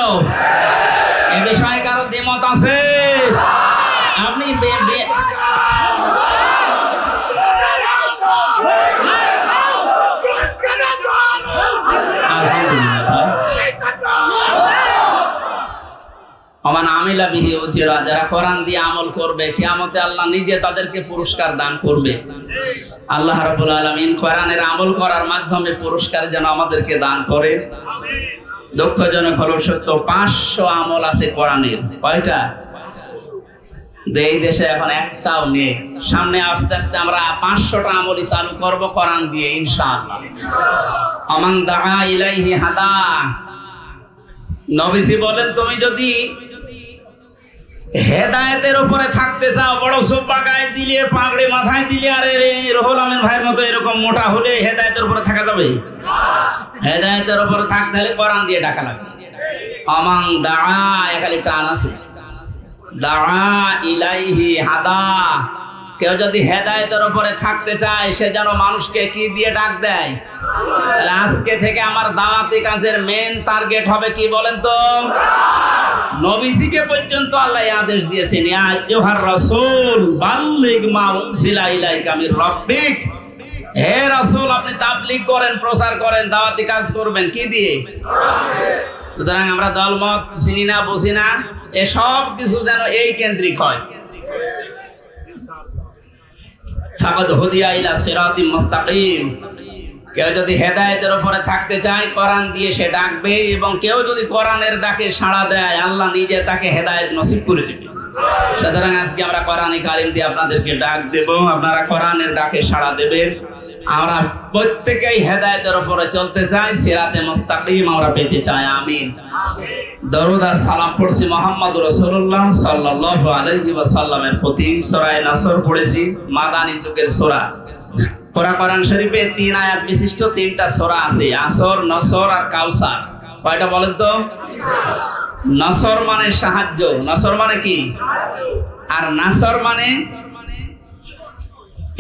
এই বিষয়ে কারো দ্বিমত আছে? আপনি যারা কোরআন দিয়ে আমল করবে, কিয়ামতে আল্লাহ নিজে তাদেরকে পুরস্কার দান করবে। আল্লাহ রাব্বুল আলামিন কোরআনের আমল করার মাধ্যমে পুরস্কার যেন আমাদেরকে দান করে। দুঃখজনক হলো সত্য, 500 আমল আছে কোরআনের। কয়টা? এই দেশে এখন একটাও নেই। সামনে আস্তে আস্তে আমরা 500টা আমলই চালু করব কোরআন দিয়ে ইনশাআল্লাহ। আমান দাআ ইলাইহি হাদা। নবীজি বলেন, তুমি যদি হেদায়েতের উপরে থাকতে চাও, বড় সোপা গায়ে দিলে, পাগড়ি মাথায় দিলে, আর রুহুল আমিন ভাইয়ের মতো এরকম মোটা হলে হেদায়েতের উপরে থাকা যাবে? হেদায়েতের উপরে থাকতে হলে কোরআন দিয়ে ডাকা লাগবে। আমান দাআ, এখানে প্রাণ আছে, দাআ ইলাইহি হাদা। কেউ যদি হেদায়েতের উপরে থাকতে চায়, সে যেন মানুষকে কি দিয়ে ডাক দেয়? তাহলে আজকে থেকে আমার দাওয়াতি কাজের মেন টার্গেট হবে কি বলেন তো? নবীজিকে পর্যন্ত আল্লাহ আদেশ দিয়েছেন, ইয়া আইয়ুহার রাসূল বাল্লিগ মা উনজিলা ইলাইকা মির রাব্বিক। হে রাসূল, আপনি তাবলীগ করেন, প্রচার করেন, দাওয়াতি কাজ করবেন কি দিয়ে? সুতরাং আমরা দলমত চিনি না, বুঝি না, এসব কিছু যেন এই কেন্দ্রিক হয়। ফাকাদ হুদিয়া ইলা সিরাতিম মুস্তাকিম। কেউ যদি হেদায়েতের উপরে থাকতে চায়, কোরআন দিয়ে সে ডাকবে, এবং কেউ যদি কোরআনের ডাকে সাড়া দেয়, আল্লাহ নিজে তাকে হেদায়েত নসিব করে দেবে। সুতরাং আজকে আমরা কোরআনে কারিম দিয়ে আপনাদেরকে ডাক দেব, আপনারা কোরআনের ডাকে সাড়া দেবেন। আমরা প্রত্যেকেই হেদায়েতের উপরে চলতে চাই, সিরাতে মুস্তাকিম আমরা পেতে চাই। আমিন। দরুদ আর সালাম পড়ছি মুহাম্মদুর রাসূলুল্লাহ সাল্লাল্লাহু আলাইহি ওয়াসাল্লামের প্রতি। সূরা নাসর পড়েছি, মাদানী যুগের সূরা। কোরআন শরীফে 3 আয়াত বিশিষ্ট 3টা সূরা আছে, আসর, নসর আর কাউসার। কয়টা বলেন তো? নসর মানে সাহায্য, নসর মানে কি? আর নাসর মানে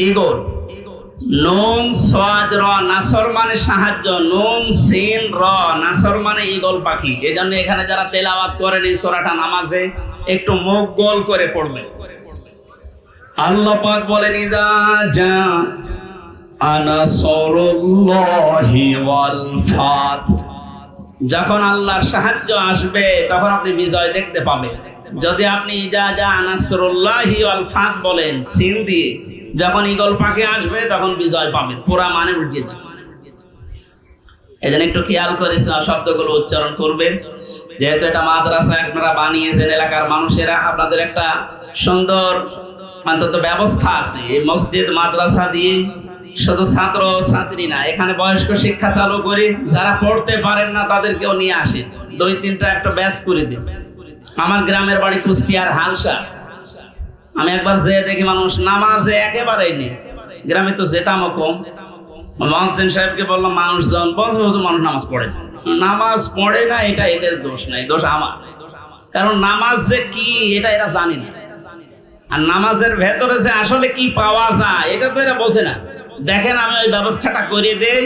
ইগল। নুন সাদ র, নাসর মানে সাহায্য, নুন সিন র, নাসর মানে ঈগল পাখি। এজন্য এখানে যারা তেলাওয়াত করেন এই সূরাটা নামাজে একটু মুখ গোল করে পড়বেন। আল্লাহ পাক বলেন, ইযা জা নাসরুল্লাহি ওয়াল ফাত। যখন আল্লাহর সাহায্য আসবে তখন আপনি বিজয় দেখতে পাবেন। যদি আপনি ইযা জা নাসরুল্লাহি ওয়াল ফাত বলেন সিন দিয়ে, যখন ঈগল পাখি আসবে তখন বিজয় পাবেন। পুরা মানে উল্টে যাচ্ছে। এজন্য একটু খেয়াল করে শব্দগুলো উচ্চারণ করবেন। যেহেতু এটা মাদ্রাসা আপনারা বানিয়েছেন, এলাকার মানুষেরা, আপনাদের একটা সুন্দর অন্তত ব্যবস্থা আছে। এই মসজিদ মাদ্রাসা দিয়ে শুধু ছাত্র ছাত্রী না, এখানে বয়স্ক শিক্ষা চালু করে যারা পড়তে পারেন না তাদেরকেও নিয়ে আসেন, 2-3টা একটা ব্যাচ করে দিন। আমার গ্রামের বাড়ি কুষ্টিয়ার হালসা। আমি একবার যে দেখি মানুষ নামাজে একেবারেই নেই, গ্রামে তো যেতামও কম। মহসিন সাহেবকে বললাম, মানুষজন বলতো মানুষ নামাজ পড়ে না। নামাজ পড়ে না এটা এদের দোষ নাই, দোষ আমার। কারণ নামাজ যে কি এটা এরা জানে না, আর নামাজের ভেতরে যে আসলে কি পাওয়া যায় এটা তো এরা বোঝে না। দেখেন আমি ওই ব্যবস্থাটা করে দেই,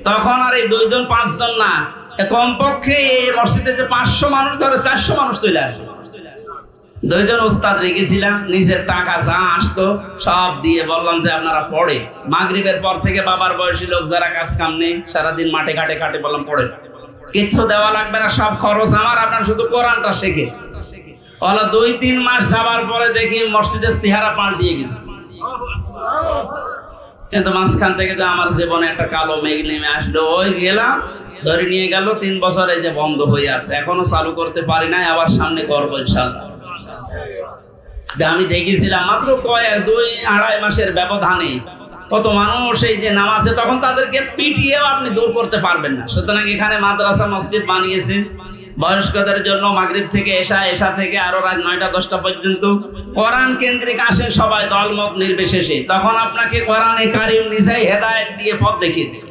তখন আর এই 2 জন 5 জন না, কমপক্ষে এই মসজিদে যে 500 মানুষ, ধরে 400 মানুষ চলে আসে। 2 জন ওস্তাদ রেখেছিলাম, নিজের টাকা যা আসতো সব দিয়ে বললাম যে আপনারা পড়ে। মাগরিবের পর থেকে বাবার বয়সী লোক যারা কাজ কাম নেই, সারাদিন মাঠে ঘাটে কাটে, বললাম পড়ে, কিচ্ছু দেওয়া লাগবে না, সব খরচ আমার, আপনার শুধু কোরআনটা শেখে। 2-3 মাস যাবার পরে দেখি মসজিদের চেহারা পাল্টিয়ে গেছে। কিন্তু মাঝখান থেকে যে আমার জীবনে একটা কালো মেঘ নেমে আসলো, ওই গেলাম, ধরে নিয়ে গেল। 3 বছর এই যে বন্ধ হয়ে আছে, এখনো চালু করতে পারি নাই, আবার সামনে করবো ইনশাআল্লাহ। আমি দেখেছিলাম মাত্র 2-2.5 মাসের ব্যবধানে কত মানুষ এই যে নামাজে, তখন তাদেরকে পিটিয়েও আপনি দূর করতে পারবেন না। সুতরাং এখানে মাদ্রাসা মসজিদ বানিয়েছেন বয়স্কদের জন্য, মাগরিব থেকে এশা থেকে আরো রাত 9টা-10টা পর্যন্ত কোরআন কেন্দ্রিক আসেন সবাই, দলমত নির্বিশেষে। তখন আপনাকে কোরআনে কারিম নিজেই হেদায়েত দিয়ে পথ দেখিয়ে দেবে।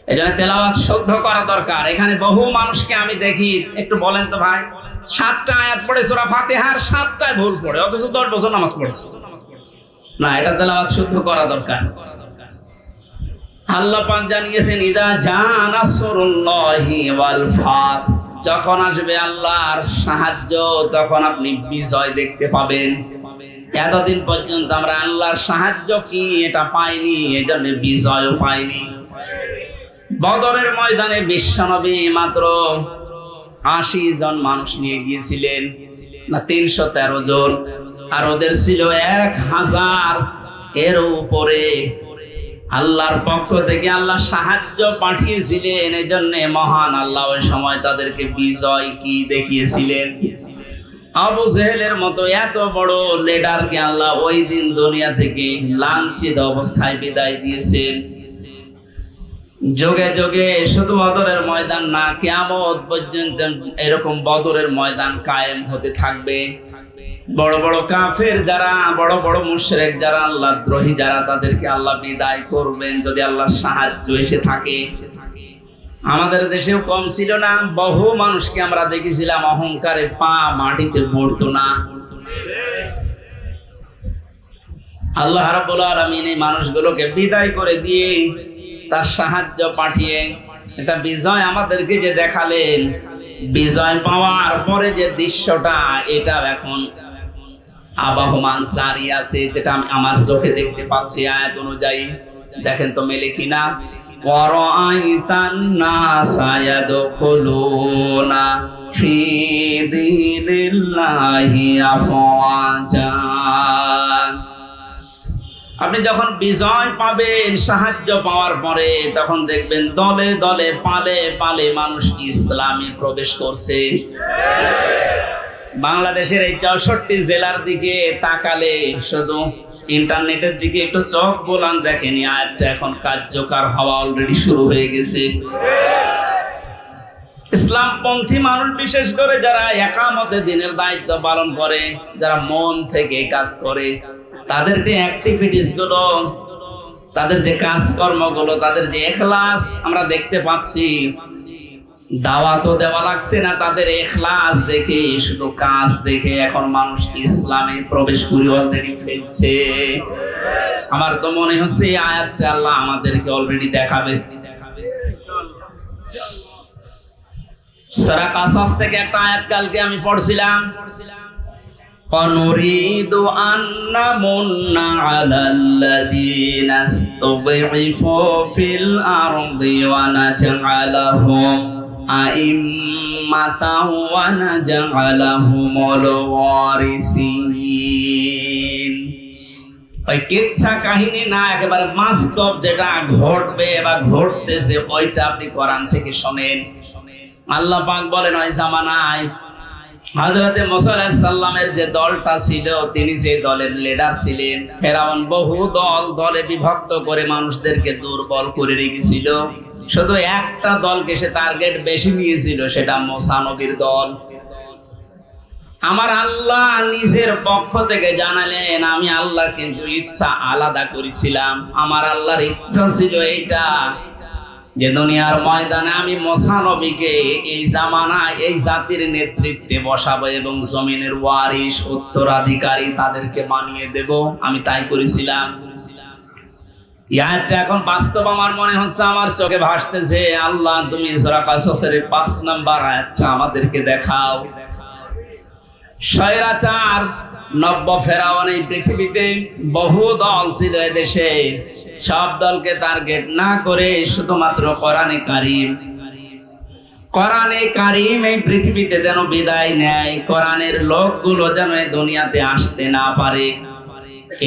এই জন্য তেলাওয়াত শুদ্ধ করা দরকার। এখানে বহু মানুষকে আমি দেখি, একটু বলেন তো ভাই, 7টা আয়াত পড়ে সূরা ফাতিহার 7টায় ভুল পড়ে, অথচ 10 বছর নামাজ পড়ছে না। এটা তেলাওয়াত শুদ্ধ করা দরকার। আল্লাহ পাক জানিয়েছেন, ইদা জাআ নাসরুল্লাহি ওয়াল ফাত, যখন আসবে আল্লাহর সাহায্য তখন আপনি বিজয় দেখতে পাবেন। এতদিন পর্যন্ত আমরা আল্লাহর সাহায্য কি এটা পাইনি, এজন্য বিজয়ও পাইনি। বদরের ময়দানে বিশ্বনবী মাত্র 80 জন মানুষ নিয়ে গিয়েছিলেন, না 313 জন, আর ওদের ছিল 1000 এর উপরে। আল্লাহর পক্ষ থেকে আল্লাহ সাহায্য পাঠিয়েছিলেন, এই জন্য মহান আল্লাহ ওই সময় তাদেরকে বিজয় কি দেখিয়েছিলেন। আবু জেহেলের মতো এত বড় লিডারকে আল্লাহ ওই দিন দুনিয়া থেকে লাঞ্ছিত অবস্থায় বিদায় দিয়েছেন। যোগে যোগে শুধু বদরের ময়দান না, কিয়ামত পর্যন্ত এরকম বদরের ময়দান কায়েম হতে থাকবে। বড় বড় কাফের যারা, বড় বড় মুশরিক যারা, আল্লাহ দ্রোহী যারা, তাদেরকে আল্লাহ বিদায় করবেন যদি আল্লাহর সাহায্য এসে থাকে। আমাদের দেশেও কম ছিল না, বহু মানুষকে আমরা দেখেছিলাম অহংকারে পা মাটিতে পড়তো না। আল্লাহ রাব্বুল আলামিন এই মানুষগুলোকে বিদায় করে দিয়ে তার সাহায্য পাঠিয়ে এটা বিজয় আমাদেরকে যে দেখালেন, বিজয় পাওয়ার পরে যে দৃশ্যটা, এটা এখন আবাহমান জারি আছে, যেটা আমি আমার চোখে দেখতে পাচ্ছি আয়াত অনুযায়ী। দেখেন তো মেলে কিনা। ওয়ারাআইতান নাসা ইয়াদখুলুনা ফি দীনিল্লাহি আফওয়াজা। আপনি যখন বিজয় পাবেন, সাহায্য পাওয়ার পরে, তখন দেখবেন দলে দলে, পালে পালে মানুষ ইসলামে প্রবেশ করছে। বাংলাদেশের এই 64 জেলার দিকে তাকালে, শুধু ইন্টারনেটের দিকে একটু চোখ বোলান, দেখেনি আয়াতটা এখন কার্যকর হওয়া অলরেডি শুরু হয়ে গেছে। ইসলামপন্থী মানুষ, বিশেষ করে যারা একামতে দিনের দায়িত্ব পালন করে, যারা মন থেকে কাজ করে, তাদের যে অ্যাক্টিভিটিস গুলো, তাদের যে কাজকর্মগুলো, তাদের যে ইখলাস আমরা দেখতে পাচ্ছি। দাওয়াতও দেওয়া লাগছে না, তাদের ইখলাস দেখে, শুধু কাজ দেখে এখন মানুষ ইসলামে প্রবেশ করে অলরেডি ফেলছে। আমার তো মনে হচ্ছে এই আয়াতটা আল্লাহ আমাদেরকে অলরেডি দেখাবে। সূরা কাসাস থেকে একটা আয়াত কালকে আমি পড়ছিলাম, অনুরিদু আন্না মুন্না আলাল্লাযীনা ইসতুযইফু ফিল আরদি ওয়া নাজআলাহুম আইম্মাতাও ওয়া নাজআলাহুমুল ওয়ারিসিন। ওই কিচ্ছা কাহিনী না, একেবারে বাস্তব যেটা ঘটবে বা ঘটতেছে ওইটা আপনি কোরআন থেকে শোনেন। আল্লাহ পাক বলেন ওই জামানায় হযরতে মুসা আলাইহিস সালামের যে দলটা ছিল, তিনি যে দলের লিডার ছিলেন, ফেরাউন বহু দলে বিভক্ত করে মানুষদেরকে দুর্বল করে রেখেছিল। শুধু একটা দলকে সে টার্গেট বেশি নিয়েছিল, সেটা মুসা নবীর দল। আমার আল্লাহ নিজের পক্ষ থেকে জানালেন, আমি আল্লাহ কিন্তু ইচ্ছা আলাদা করেছিলাম। আমার আল্লাহর ইচ্ছা ছিল এইটা, যে দুনিয়ার ময়দানে আমি মুসা নবীকে এই জামানায় এই জাতির নেতৃত্বে বসাবো এবং জমিনের ওয়ারিস উত্তরাধিকারী তাদেরকে বানিয়ে দেব। আমি তাই করেছিলাম। ইয়াটা এখন বাস্তব আমার মনে হচ্ছে, আমার চোখে ভাসতেছে। আল্লাহ তুমি সূরা কাসসের 5 নম্বর আয়াতটা আমাদেরকে দেখাও। স্বৈরাচার নব্য ফেরাউন এই পৃথিবীতে বহু দল ছিল এদেশে, সব দলকে টার্গেট না করে শুধুমাত্র কোরআনে কারীম এই পৃথিবীতে যেন বিদায় নেয়, কোরআনের লোকগুলো যেন এই দুনিয়াতে আসতে না পারে,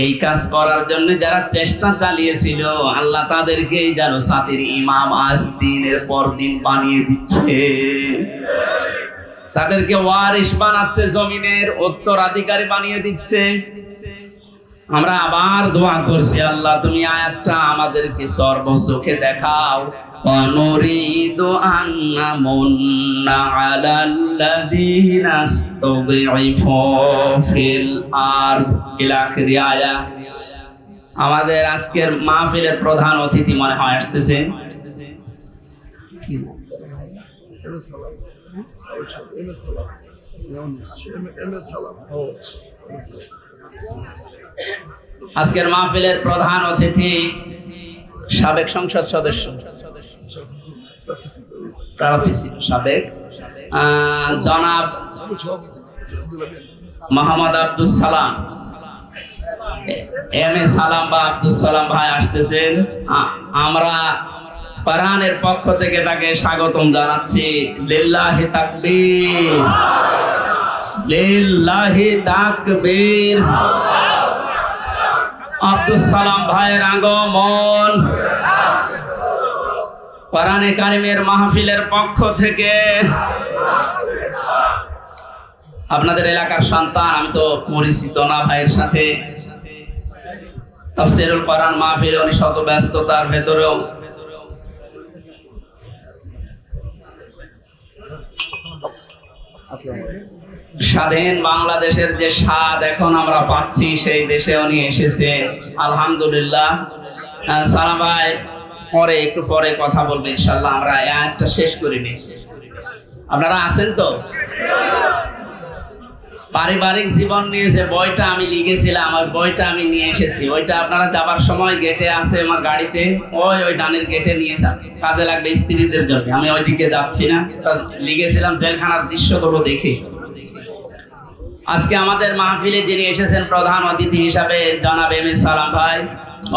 এই কাজ করার জন্য যারা চেষ্টা চালিয়েছিল, আল্লাহ তাদেরকেই যেন জাতির ইমাম আজ দিনের পর দিন বানিয়ে দিচ্ছে, তাদেরকে ওয়ারিস বানাচ্ছে, জমিনের উত্তরাধিকারী বানিয়ে দিচ্ছে। আমরা আবার দোয়া করছি, আল্লাহ তুমি আয়াতটা আমাদেরকে সর্বচোখে দেখাও। অনুরিদু আন্না মুন্না আলাল্লাযীনা ইসতুযইফু ফিল আরদ ইলা আখিরি আয়াত। আমাদের আজকের মাহফিলের প্রধান অতিথি মনে হয় আসতেছে। আজকের মাহফিলের প্রধান অতিথি সাবেক সংসদ সদস্য, প্রার্থী ছিল সাবেক, জনাব মোহাম্মদ আব্দুস সালাম, এম এ সালাম বা আব্দুস সালাম ভাই আসতেছেন। আমরা কোরআনের পক্ষ থেকে তাকে স্বাগতম জানাচ্ছি। লিল্লাহি তাকবীর, লিল্লাহি তাকবীর। আব্দুস সালাম ভাইয়ের আগমন কোরআনে কারিমের মাহফিলের পক্ষ থেকে। আপনাদের এলাকার সন্তান, আমি তো পরিচিত না ভাইয়ের সাথে। তাফসীরুল কোরআন মাহফিলে উনি শত ব্যস্ততার ভেতরেও স্বাধীন বাংলাদেশের যে স্বাদ এখন আমরা পাচ্ছি, সেই দেশে উনি এসেছেন, আলহামদুলিল্লাহ। সালাম ভাই পরে একটু পরে কথা বলবো ইনশাআল্লাহ। আমরা আয়াতটা শেষ করিনি, আপনারা আছেন তো? পারিবারিক জীবন নিয়ে যে বইটা আমি লিখেছিলাম, ওই বইটা আমি নিয়ে এসেছি। ওইটা আপনারা যাবার সময় গেটে আছে আমার গাড়িতে, ওই ডানের গেটে নিয়ে যান, কাজে লাগবে স্ত্রীদের জন্য। আমি ওইদিকে যাচ্ছি না, লিখেছিলাম জেলখানার দৃশ্যগুলো দেখে। আজকে আমাদের মাহফিলে যিনি এসেছেন প্রধান অতিথি হিসাবে জনাব এম এ সালাম ভাই,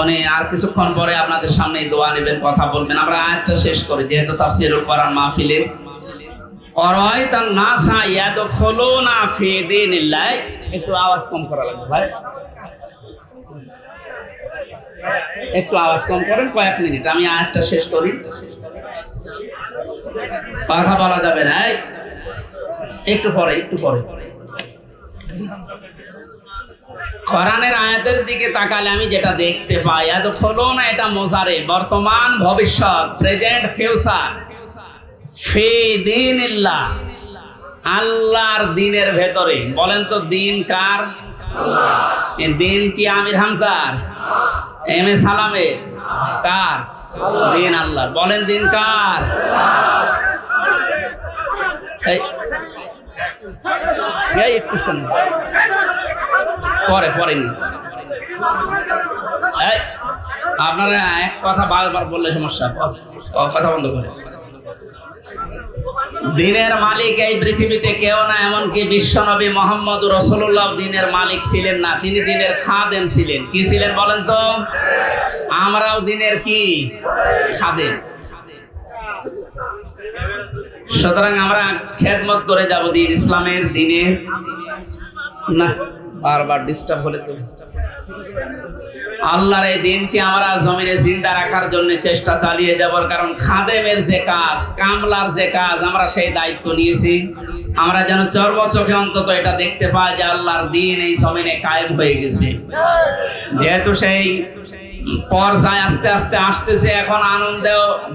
উনি আর কিছুক্ষণ পরে আপনাদের সামনে দোয়া নেবেন, কথা বলবেন। আমরা আয়াতটা শেষ করি, যেহেতু তাফসীরুল কোরআন মাহফিলে। অরাইতান নাসা ইয়াদখুলুনা ফি দীনিল্লাহ। একটু আওয়াজ কম করা লাগবে ভাই, একটু আওয়াজ কম করেন, কয়েক মিনিট আমি আয়াতটা শেষ করি, কথা বলা যাবে না। একটু পরে কোরআনের আয়াতের দিকে তাকালে আমি যেটা দেখতে পাই, ইয়াদখুলুনা এটা মুজারে, বর্তমান ভবিষ্যৎ, প্রেজেন্ট ফিউচার। ফি দীনিল্লাহ, আল্লাহর দ্বীনের ভেতরে। বলেন তো দ্বীন কার? আল্লাহ। এই দ্বীন কি আমির হামজার, এম এ সালামের? কার? দ্বীন আল্লাহর। বলেন দ্বীন কার? এই একটু শুনুন, পরেনি আপনারা এক কথা বারবার বললে সমস্যা, কথা বন্ধ করে। দ্বীনের মালিক এই পৃথিবীতে কেউ না, এমনকি বিশ্বনবী মুহাম্মদ রাসূলুল্লাহ দ্বীনের মালিক ছিলেন না, তিনি দ্বীনের খাদেম ছিলেন। কি ছিলেন বলেন তো? আমরাও দ্বীনের কি? খাদেম। সুতরাং আমরা খেদমত করে যাব দ্বীন ইসলামের, দ্বীনের না। বারবার ডিস্টার্ব হলে তো আল্লাহর এই দিনকে আমরা জমিনে জিন্দা রাখার জন্য চেষ্টা চালিয়ে যাব, কারণ খাদেমের যে কাজ, কামলার যে কাজ, আমরা সেই দায়িত্ব নিয়েছি। আমরা যেন চর্ম চোখে অন্তত এটা দেখতে পাই যে আল্লাহর দিন এই জমিনে কায়েম হয়ে গেছে। যেহেতু সেই পর্যায়ে আস্তে আস্তে আসতেছে, এখন আনন্দ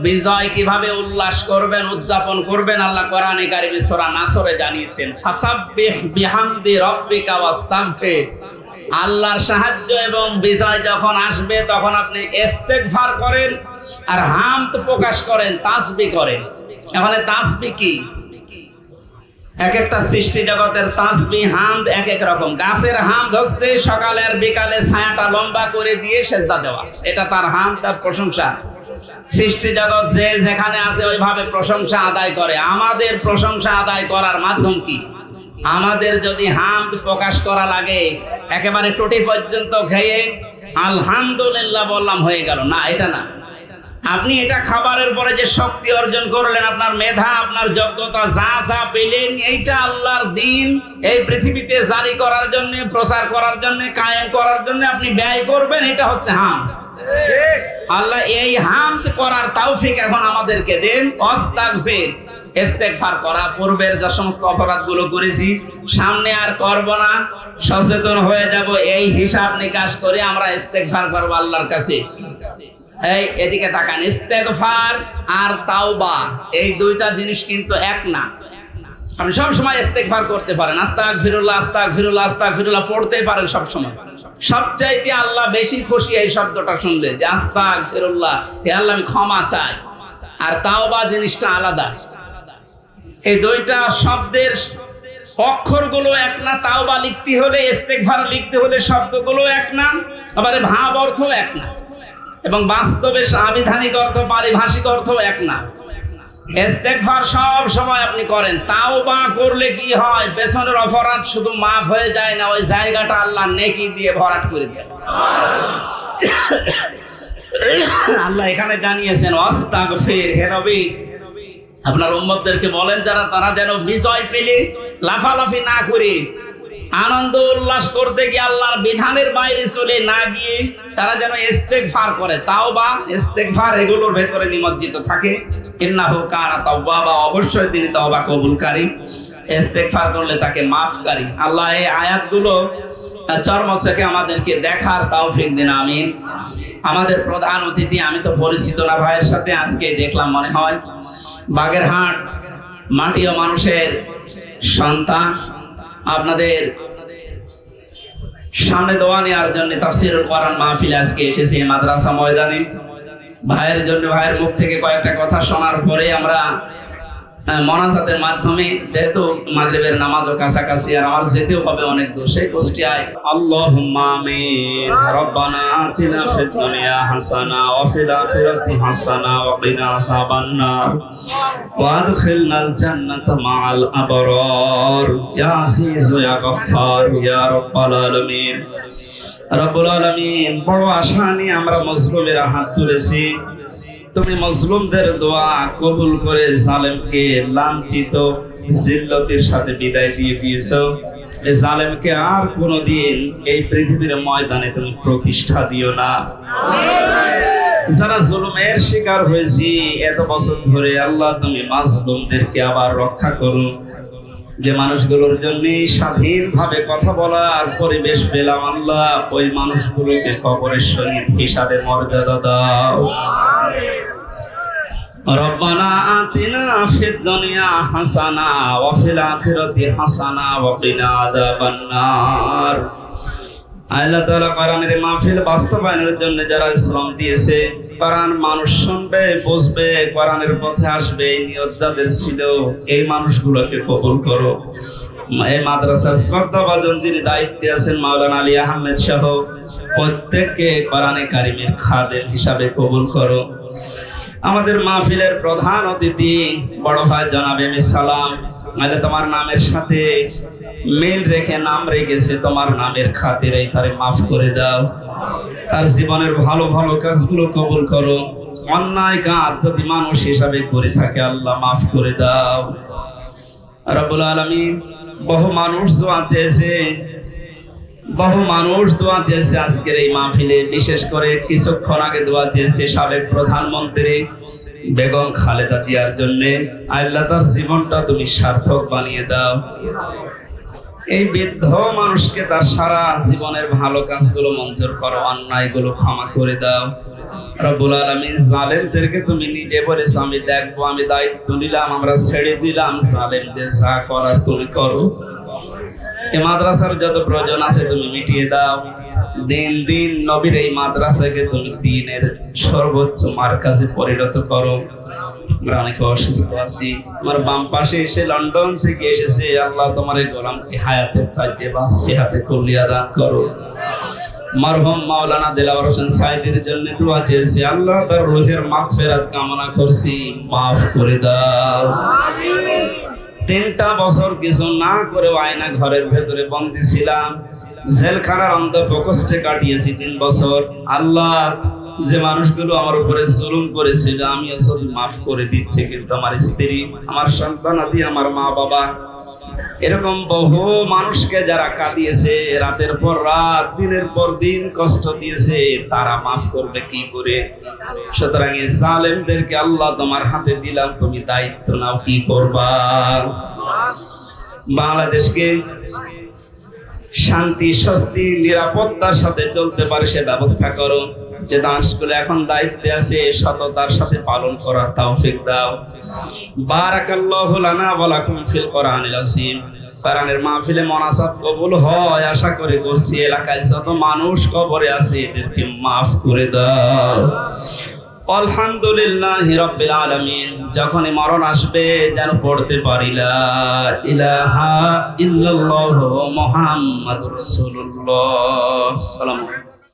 বিজয় কিভাবে উল্লাস করবেন, উদযাপন করবেন, আল্লাহ কোরআনে কারিমে সূরা নাসরে জানিয়েছেন, ফাসাব্বিহ বিহামদি রাব্বিকা ওয়াস্তাগফির। আল্লাহর সাহায্য এবং বিজয় যখন আসবে তখন আপনি ইস্তেগফার করেন আর হামদ প্রকাশ করেন, তাসবিহ করেন। এখানে তাসবিহ কি? এক একটা সৃষ্টি জগতের তাসবিহ হামদ এক এক রকম। গাছের হামদ হচ্ছে সকালে আর বিকালে ছায়াটা লম্বা করে দিয়ে সেজদা দেওয়া, এটা তার হামদ, তার প্রশংসা। সৃষ্টি জগৎ যে যেখানে আছে ওইভাবে প্রশংসা আদায় করে। আমাদের প্রশংসা আদায় করার মাধ্যম কি? আমাদের যদি হামদ প্রকাশ করা লাগে একেবারে টুটি পর্যন্ত খেয়ে আলহামদুলিল্লাহ বললাম হয়ে গেল না, এটা না। আপনি এটা খাবারের পরে যে শক্তি অর্জন করলেন, আপনার মেধা, আপনার যোগ্যতা, যা যা পেলেন, এইটা আল্লাহর দিন এই পৃথিবীতে জারি করার জন্য, প্রচার করার জন্য, কায়েম করার জন্য আপনি ব্যয় করবেন, এটা হচ্ছে হামদ। আল্লাহ এই হামদ করার তৌফিক এখন আমাদেরকে দেন। ওয়াস্তাগফির, ইস্তেগফার করা, পূর্বের যে সমস্ত অপরাধগুলো করেছি সামনে আর করব না, সচেতন হয়ে যাব, এই হিসাব নিকাশ করে আমরা ইস্তেগফার করব আল্লাহর কাছে। এই এদিকে তাকান, ইস্তেগফার আর তাওবা এই দুইটা জিনিস কিন্তু এক না। আপনি সব সময় ইস্তেগফার করতে পারেন, আস্তাগফিরুল্লাহ আস্তাগফিরুল্লাহ আস্তাগফিরুল্লাহ পড়তে পারেন সব সময়। সবচাইতে আল্লাহ বেশি খুশি এই শব্দটা শুনলে, যে আস্তাগফিরুল্লাহ, হে আল্লাহ আমি ক্ষমা চাই। আর তাওবা জিনিসটা আলাদা। এই দুইটা শব্দের অক্ষরগুলো এক না। তাওবা লিখতে হলে, ইস্তেগফার লিখতে হলে শব্দগুলো এক না, আবার ভাব অর্থ এক না, এবং বাস্তবে আবিধানিক অর্থ, পারিভাষিক অর্থ এক না। ইস্তেগফার সব সময় আপনি করেন, তাওবা করলে কি হয়? পেছনের অপরাধ শুধু মাফ হয়ে যায় না, ওই জায়গাটা আল্লাহ নেকি দিয়ে ভরাট করে দেয়। আল্লাহ এখানে জানিয়েছেন ওয়াস্তাগফির, হে নবী আপনার উম্মতদেরকে বলেন যারা, তারা যেন বিজয় পেলে লাফালাফি না করে, আনন্দ উল্লাস করতে গিয়ে আল্লাহর বিধানের বাইরে চলে না গিয়ে তারা যেন ইস্তেগফার করে। তাওবা, ইস্তেগফার এগুলোর ভেতরে নিমজ্জিত থাকে। ইন্নাহু কানা তাওয়াবা, অবশ্যই তিনি তওবা কবুলকারী। ইস্তেগফার করলে তাকে মাফকারী। আল্লাহ এই আয়াতগুলো চর্মচোখে আমাদেরকে দেখার তৌফিক দিন, আমিন। আমাদের প্রধান অতিথি, আমি তো পরিচিত না ভাইয়ের সাথে, আজকে দেখলাম মনে হয় বাগেরহাট মাটি ও মানুষের সন্তান, আপনাদের সামনে দোয়া নেওয়ার জন্য তাফসীরুল কোরআন মাহফিল আজকে এসেছে মাদ্রাসা ময়দানে। ভাইয়ের জন্য, ভাইয়ের মুখ থেকে কয়েকটা কথা শোনার পরে আমরা মোনাজাতের মাধ্যমে, যেহেতু মাগরিবের নামাজও কাছাকাছি আর আমার যেতেও হবে অনেক দূর, সেই কুষ্টিয়ায় আল্লাহুম্মা আমিন। রব্বানা আতিনা ফিদ দুনিয়া হাসানা ওয়া ফিল আখিরাতি হাসানা ওয়া কিনা আযাবান নার ওয়া আদখিলনাল জান্নাতা মাআল আবরার ইয়া আজিজ ইয়া গফফার ইয়া রাব্বাল আলামিন। রব্বুল আলামিন, বড় আশা নিয়ে আমরা মজলুমেরা হাত তুলেছি, তুমি মজলুমদের দোয়া কবুল করে জালেমকে লাঞ্ছিত জিল্লতির সাথে বিদায় দিয়ে দিয়েছো। এই জালেমকে আর কোনোদিন এই পৃথিবীর ময়দানে তুমি প্রতিষ্ঠা দিও না। যারা জুলুমের শিকার হয়েছি এত বছর ধরে, আল্লাহ তুমি মাজলুমদেরকে আবার রক্ষা করো। যে মানুষগুলোর জন্য স্বাধীনভাবে কথা বলার পরিবেশ পেলাম, আল্লাহ ওই মানুষগুলোকে কবরের শহীদ হিসাবে মর্যাদা দাও। রব্বানা আতিনা ফিদ দুনিয়া হাসানা ওয়া ফিল আখিরাতি হাসানা ওয়া কিনা আযাবান নার। আল্লাহ তাআলা কোরআনের মাহফিল বাস্তবায়নের জন্য যারা শ্রম দিয়েছে, কোরআন মানুষ শুনবে, বুঝবে, কোরআনের পথে আসবে, এই নিয়ত যাদের ছিল, এই মানুষগুলোকে কবুল করো। এই মাদ্রাসার শ্রদ্ধাভাজন যিনি দায়িত্বে আছেন মাওলানা আলী আহমেদ সহ প্রত্যেককে কোরআনে কারিমের খাদেম হিসাবে কবুল করো। আমাদের মাহফিলের প্রধান অতিথি বড় ভাই জনাব এম এ সালাম, তোমার নামের সাথে মিল রেখে নাম রেখেছে, তোমার নামের খাতিরে তারে মাফ করে দাও। তার জীবনের ভালো ভালো কাজগুলো কবুল করো। অন্যায় কাজ যদি মানুষ হিসাবে করে থাকে, আল্লাহ মাফ করে দাও। রব্বুল আলামিন, বহু মানুষ দোয়া চেয়েছে, বহু মানুষ দোয়া চেয়েছে আজকের এই মাহফিলে, বিশেষ করে কিছুক্ষণ আগে দোয়া চেয়েছে সাবেক প্রধানমন্ত্রী বেগম খালেদা জিয়ার জন্য। আল্লাহ তার জীবনটা তুমি সার্থক বানিয়ে দাও। এই বৃদ্ধ মানুষকে তার সারা জীবনের ভালো কাজগুলো মঞ্জুর করো, অন্যায়গুলো ক্ষমা করে দাও। রব্বুল আলামিন, জালেমদেরকে তুমি নিজে বলেছো আমি দেখবো, আমি দায়িত্ব নিলাম, আমরা ছেড়ে দিলাম, জালেমদের যা করার তুমি করো। এই মাদ্রাসার যত প্রয়োজন আছে তুমি মিটিয়ে দাও। দিন দিন নবীর এই মাদ্রাসাকে তুমি দ্বীনের সর্বোচ্চ মারকাজে পরিণত করো। আমরা অনেকে অসুস্থ আছি, আমার বাম পাশে এসে লন্ডন থেকে এসেছে, আল্লাহ তোমার এই গোলামকে হায়াতে তাইয়্যিবা সিহাতে কুল্লিয়া দান করো। মরহুম মাওলানা দিলাওয়ার হোসেন সাইদের জন্য দোয়া চেয়েছি, আল্লাহ তার রূহের মাগফিরাত কামনা করছি, মাফ করে দাও। 3টা বছর কিছু না করে আয়না ঘরের ভেতরে বন্দী ছিলাম, জেলখানার অন্ধ প্রকোষ্ঠে কাটিয়েছি 3 বছর। আল্লাহ, যে মানুষগুলো আমার উপরে জুলুম করেছিল আমি আসলে মাফ করে দিচ্ছি, কিন্তু আমার স্ত্রী, আমার সন্তানাদি, আমার মা বাবা, এরকম বহু মানুষকে যারা কাঁদিয়েছে, রাতের পর রাত, দিনের পর দিন কষ্ট দিয়েছে, তারা মাফ করবে কি করে? সুতরাং এই জালেমদেরকে আল্লাহ তোমার হাতে দিলাম, তুমি দায়িত্ব নাও, কি করবা? বাংলাদেশকে শান্তি, স্বস্তি, নিরাপত্তার সাথে চলতে পারে সে ব্যবস্থা করো। যে দাসগুলো এখন দায়িত্বে আছে সততার সাথে পালন করার তৌফিক দাও। বারাকাল্লাহু লানা ওয়া লাকুম ফিল কোরআনিল আযীম। কোরআনের মাহফিলে মোনাজাত কবুল হয় আশা করে করছি। এলাকায় যত মানুষ কবরে আছে এদেরকে মাফ করে দাও। আলহামদুলিল্লাহি রাব্বিল আলামিন। যখনই মরণ আসবে যেন পড়তে পারি লা ইলাহা ইল্লাল্লাহু মুহাম্মাদুর রাসূলুল্লাহ। সালাম।